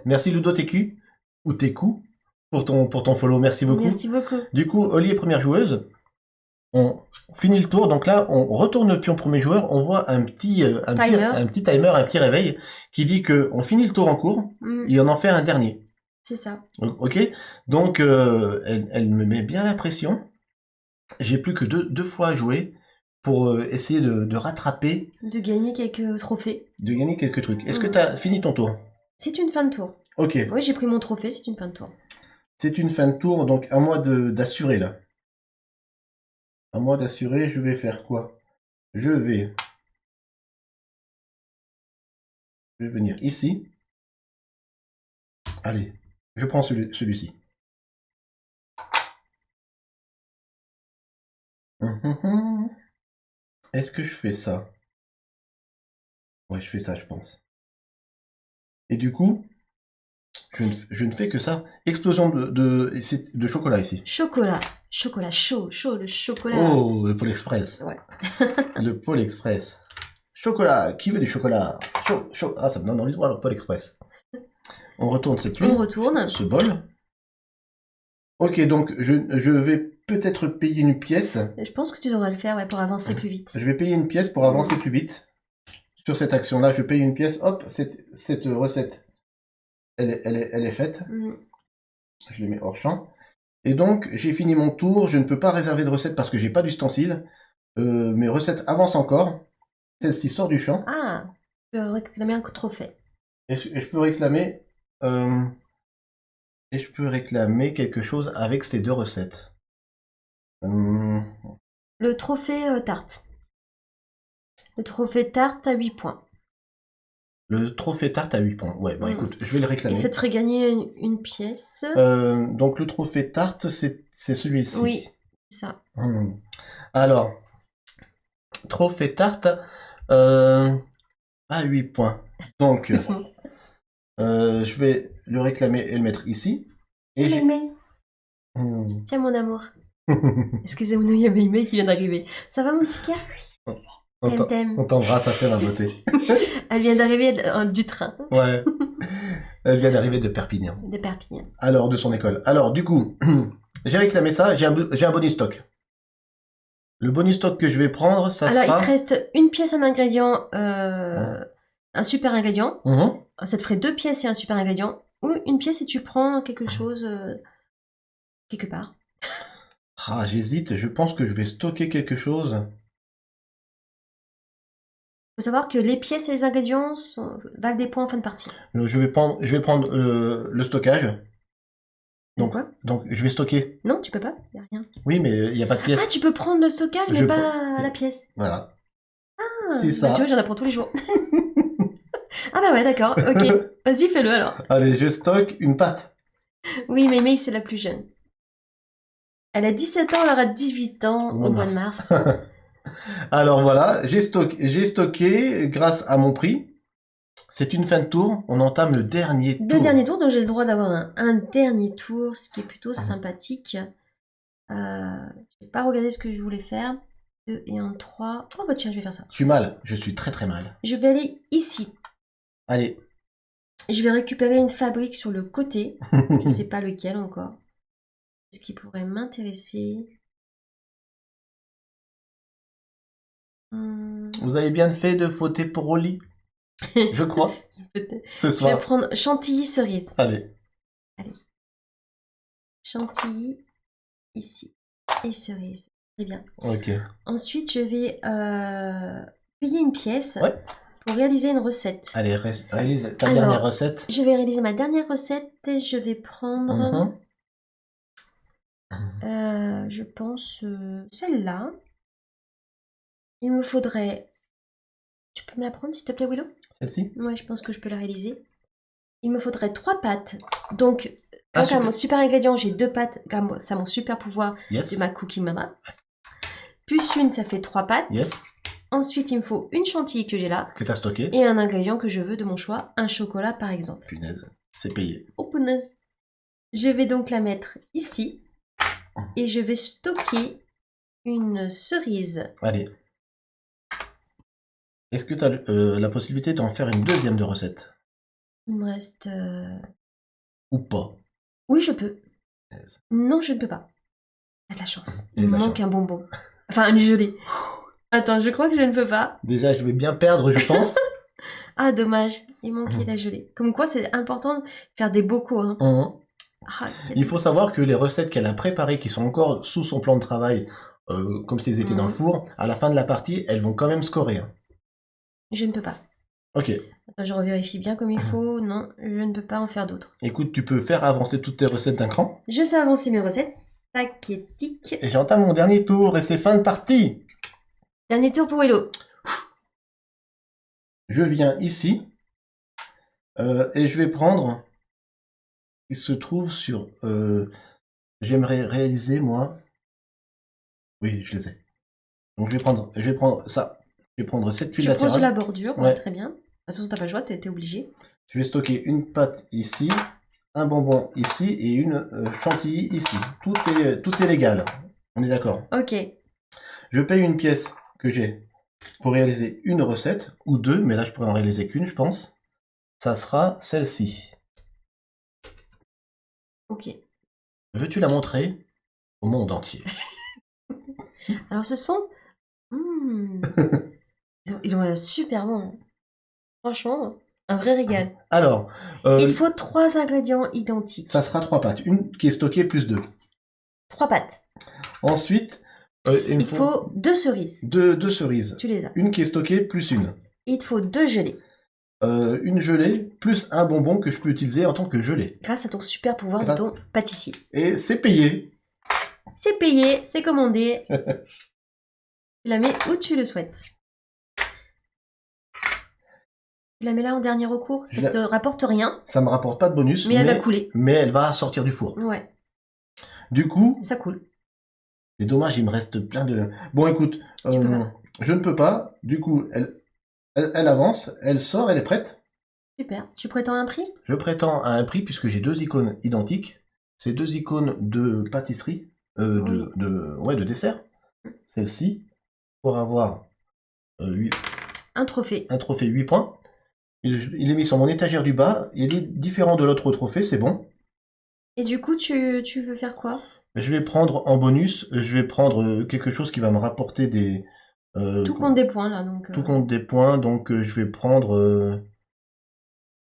Merci Ludo TQ ou TQ pour ton follow. Merci beaucoup. Merci beaucoup. Du coup, Oli est première joueuse. On finit le tour. Donc là, on retourne le pion premier joueur. On voit un petit timer, un petit réveil qui dit que on finit le tour en cours et on en fait un dernier. C'est ça. Ok. Donc elle me met bien la pression. J'ai plus que deux fois à jouer pour essayer de rattraper. De gagner quelques trophées. De gagner quelques trucs. Est-ce que tu as fini ton tour? C'est une fin de tour. Ok. Oui, j'ai pris mon trophée, c'est une fin de tour. C'est une fin de tour, donc à moi d'assurer là. À moi d'assurer, je vais faire quoi? Je vais venir ici. Allez, je prends celui-ci. Est-ce que je fais ça? Ouais, je fais ça, je pense. Et du coup, je ne fais que ça. Explosion de chocolat ici. Chocolat chaud, le chocolat. Oh, le Pôle Express. Ouais. Le Pôle Express. Chocolat, qui veut du chocolat? Chaud. Ah, ça me donne envie de voir le Pôle Express. On retourne cette huile. On retourne. Ce bol. Ok, donc je vais peut-être payer une pièce. Je pense que tu devrais le faire ouais, pour avancer plus vite. Je vais payer une pièce pour avancer plus vite. Sur cette action-là, je paye une pièce. Hop, cette recette, elle est faite. Je les mets hors champ. Et donc, j'ai fini mon tour. Je ne peux pas réserver de recette parce que j'ai pas d'ustensile. Mes recettes avancent encore. Celle-ci sort du champ. Ah, tu peux réclamer un trophée. Et je peux réclamer... Et je peux réclamer quelque chose avec ces 2 recettes. Le trophée tarte. Le trophée tarte à 8 points. Le trophée tarte à 8 points. Ouais, bon écoute, je vais le réclamer. Et ça te ferait gagner une pièce. Donc le trophée tarte, c'est celui-ci. Oui, c'est ça. Alors, trophée tarte à 8 points. Donc, je vais le réclamer et le mettre ici. Et Tiens mon amour. Excusez-moi, il y a Mémé qui vient d'arriver. Ça va mon petit cœur? On t'embrasse après ma beauté. Elle vient d'arriver du train. Ouais. Elle vient d'arriver de Perpignan. De Perpignan. Alors, de son école. Alors, du coup, j'ai réclamé ça, j'ai un bonus stock. Le bonus stock que je vais prendre, ça sera... Alors, il te reste une pièce, un ingrédient, un super ingrédient. Ça te ferait 2 pièces et un super ingrédient. Ou une pièce et tu prends quelque chose quelque part. Ah, j'hésite, je pense que je vais stocker quelque chose. Il faut savoir que les pièces et les ingrédients valent des points en fin de partie. Je vais prendre le stockage. Donc, je vais stocker. Non, tu peux pas, il n'y a rien. Oui, mais il n'y a pas de pièce. Ah, tu peux prendre le stockage, mais pas la pièce. Voilà. Ah, c'est ça. Bah, tu vois, j'en apprends tous les jours. Ah bah ouais, d'accord, ok. Vas-y, fais-le alors. Allez, je stocke une pâte. Oui, mais c'est la plus jeune. Elle a 17 ans, elle aura 18 ans au mois de mars. Alors voilà, j'ai stocké grâce à mon prix. C'est une fin de tour, on entame le dernier tour. Le dernier tour, donc j'ai le droit d'avoir un dernier tour, ce qui est plutôt sympathique. Je n'ai pas regardé ce que je voulais faire. 2 et 1, 3. Oh bah tiens, je vais faire ça. Je suis mal, je suis très très mal. Je vais aller ici. Allez. Je vais récupérer une fabrique sur le côté. Je ne sais pas lequel encore. Ce qui pourrait m'intéresser. Vous avez bien fait de voter pour Oli. Je crois, Peut-être. ce Je vais soir. prendre chantilly cerise. Allez. Chantilly, ici. Et cerise. Très bien. Ok. Ensuite, je vais payer une pièce Ouais. pour réaliser une recette. Allez, réalise ta Alors, dernière recette. Je vais réaliser ma dernière recette et je vais prendre, je pense, celle-là. Il me faudrait... Tu peux me la prendre, s'il te plaît, Willow? Celle-ci? Ouais, je pense que je peux la réaliser. Il me faudrait 3 pâtes. Donc, Ah, grâce à super. mon super ingrédient, j'ai 2 pâtes. Grâce à mon super pouvoir Yes. de ma cookie mama. Plus une, ça fait 3 pâtes. Yes. Ensuite, il me faut une chantilly que j'ai là. Que t'as stocké. Et un ingrédient que je veux de mon choix. Un chocolat, par exemple. Punaise, c'est payé. Oh, punaise. Je vais donc la mettre ici. Et je vais stocker une cerise. Allez. Est-ce que tu as la possibilité d'en faire une deuxième de recette? Il me reste... Ou pas? Oui, je peux. Yes. Non, je ne peux pas. T'as de la chance. J'ai Il de me la manque chance. un bonbon. Enfin, une gelée. Attends, je crois que je ne peux pas. Déjà, je vais bien perdre, je pense. Ah, dommage. Il manquait la gelée. Comme quoi, c'est important de faire des bocaux. Hein. Ah, Il faut savoir que les recettes qu'elle a préparées, qui sont encore sous son plan de travail, comme si elles étaient dans le four, à la fin de la partie, elles vont quand même scorer. Hein. Je ne peux pas. Ok. Attends, je revérifie bien comme il faut. Non, je ne peux pas en faire d'autres. Écoute, tu peux faire avancer toutes tes recettes d'un cran. Je fais avancer mes recettes. Tac et tic. Et j'entame mon dernier tour, et c'est fin de partie. Dernier tour pour Hello. Je viens ici, et je vais prendre... Il se trouve sur... J'aimerais réaliser, moi... Oui, je les ai. Donc je vais prendre ça. Je vais prendre cette tuile Tu poses latérale. la bordure. Ouais. Très bien. De toute façon, t'as pas le choix, t'es obligé. Je vais stocker une pâte ici, un bonbon ici et une chantilly ici. Tout est légal. On est d'accord. Ok. Je paye une pièce que j'ai pour réaliser une recette, ou deux, mais là je pourrais en réaliser qu'une, je pense. Ça sera celle-ci. Ok. Veux-tu la montrer au monde entier? Alors, ce sont... Ils ont l'air super bons. Franchement, un vrai régal. Alors, Il faut 3 ingrédients identiques. ça sera 3 pâtes. Une qui est stockée plus 2. 3 pâtes. Ensuite, Il faut 2 cerises. deux cerises. Tu les as. Une qui est stockée plus une. Il te faut 2 gelées. Une gelée plus un bonbon que je peux utiliser en tant que gelée. Grâce à ton super pouvoir de ton pâtissier. Et c'est payé. C'est payé, c'est commandé. Tu la mets où tu le souhaites. Tu la mets là en dernier recours. Ça te rapporte rien, Ça me rapporte pas de bonus, mais elle va couler. mais elle va sortir du four. Ouais, Du coup, ça coule. c'est dommage, il me reste plein de... Bon, écoute, peux pas. je ne peux pas. Du coup, elle avance, elle sort, elle est prête. Super. Tu prétends un prix? Je prétends à un prix puisque j'ai 2 icônes identiques. C'est 2 icônes de pâtisserie, Oui. de dessert. Celle-ci, pour avoir Un trophée. un trophée 8 points. Il est mis sur mon étagère du bas. Il est différent de l'autre trophée, c'est bon. Et du coup, tu veux faire quoi? Je vais prendre en bonus, je vais prendre quelque chose qui va me rapporter des... Tout compte des points là, donc. Tout compte des points, donc je vais prendre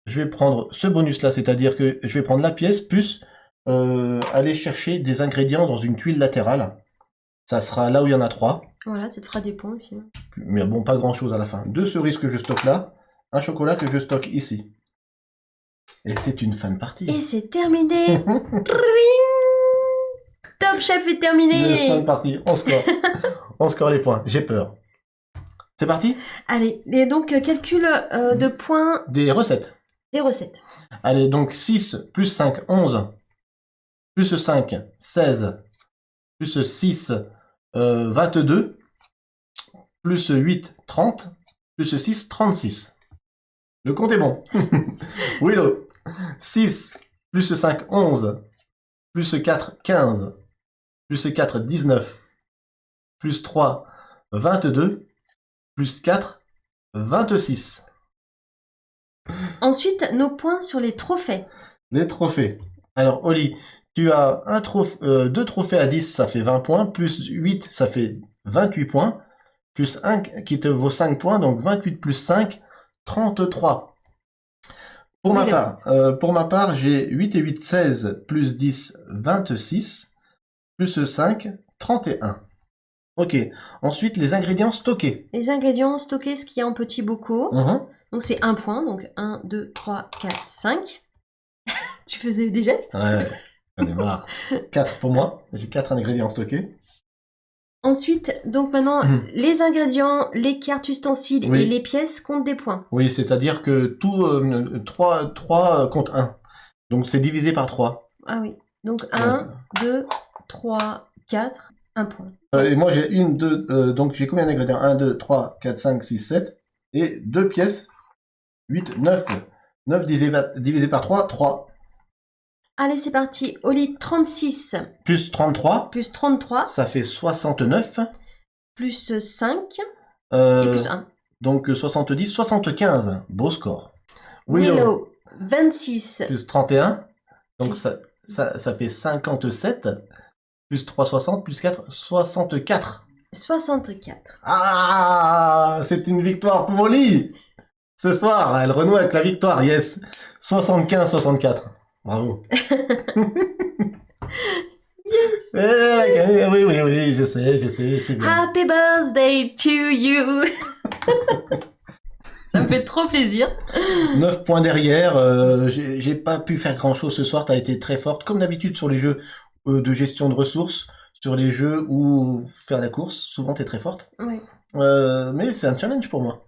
ce bonus-là, c'est-à-dire que je vais prendre la pièce, plus aller chercher des ingrédients dans une tuile latérale. Ça sera là où il y en a 3. Voilà, ça te fera des points aussi. Mais bon, pas grand-chose à la fin. 2 cerises que je stocke là, un chocolat que je stocke ici. Et c'est une fin de partie. Et c'est terminé. Top Chef est Fin terminé. de partie, on score. On score les points, j'ai peur. C'est parti? Allez, et donc calcul de points Des recettes. des recettes. Allez, donc 6 plus 5, 11. Plus 5, 16. Plus 6, 22. Plus 8, 30. Plus 6, 36. Le compte est bon. Willow. 6 plus 5, 11. Plus 4, 15. Plus 4, 19. Plus 3, 22. Plus 4, 26. Ensuite, nos points sur les trophées. Les trophées. Alors, Oli, tu as 2 trophées à 10, ça fait 20 points. Plus 8, ça fait 28 points. Plus 1 qui te vaut 5 points, donc 28 plus 5, 33. Pour ma part, j'ai 8 et 8, 16, plus 10, 26, plus 5, 31. Ok. Ensuite, les ingrédients stockés. Les ingrédients stockés, ce qu'il y a en petits bocaux. Mhm. Donc c'est 1 point, donc 1, 2, 3, 4, 5. Tu faisais des gestes? Ouais, j'en ai marre. 4 pour moi. J'ai 4 ingrédients stockés. Ensuite, donc maintenant, les ingrédients, les cartes ustensiles Oui. et les pièces comptent des points. Oui, c'est-à-dire que tout 3 compte 1. Donc c'est divisé par 3. Ah oui. Donc 1, 2, 3, 4, 1 point. Et moi j'ai donc j'ai combien d'ingrédients? 1, 2, 3, 4, 5, 6, 7. Et 2 pièces. 8, 9. 9 divisé par 3, 3. Allez, c'est parti. Au lit 36 Plus 33. plus 33 Ça fait 69. plus 5 et Euh, plus 1. donc 70, 75. Beau score. Willow 26 Plus 31. Donc Plus- ça fait 57. Plus 3, 60. Plus 4, 64. 64. Ah, c'est une victoire pour Molly. Ce soir, elle renoue avec la victoire, yes. 75-64. Bravo. Oui, je sais, c'est bien. Happy birthday to you. Ça me fait trop plaisir. 9 points derrière, j'ai pas pu faire grand chose ce soir, t'as été très forte, comme d'habitude sur les jeux de gestion de ressources, sur les jeux où faire la course, souvent t'es très forte. Oui. Mais c'est un challenge pour moi.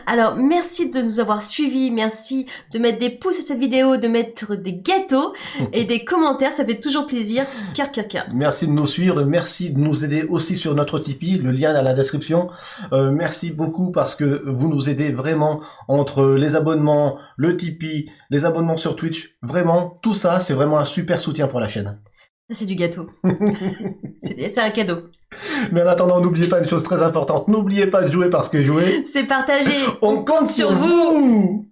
Alors, merci de nous avoir suivis, merci de mettre des pouces à cette vidéo, de mettre des gâteaux et des commentaires, ça fait toujours plaisir. Cœur, cœur, cœur. Merci de nous suivre, merci de nous aider aussi sur notre Tipeee, le lien est dans la description. Merci beaucoup parce que vous nous aidez vraiment entre les abonnements, le Tipeee, les abonnements sur Twitch. Vraiment, tout ça, c'est vraiment un super soutien pour la chaîne. Ça, c'est du gâteau. C'est un cadeau. Mais en attendant, n'oubliez pas une chose très importante, n'oubliez pas de jouer parce que jouer, C'est partagé. on compte sur vous.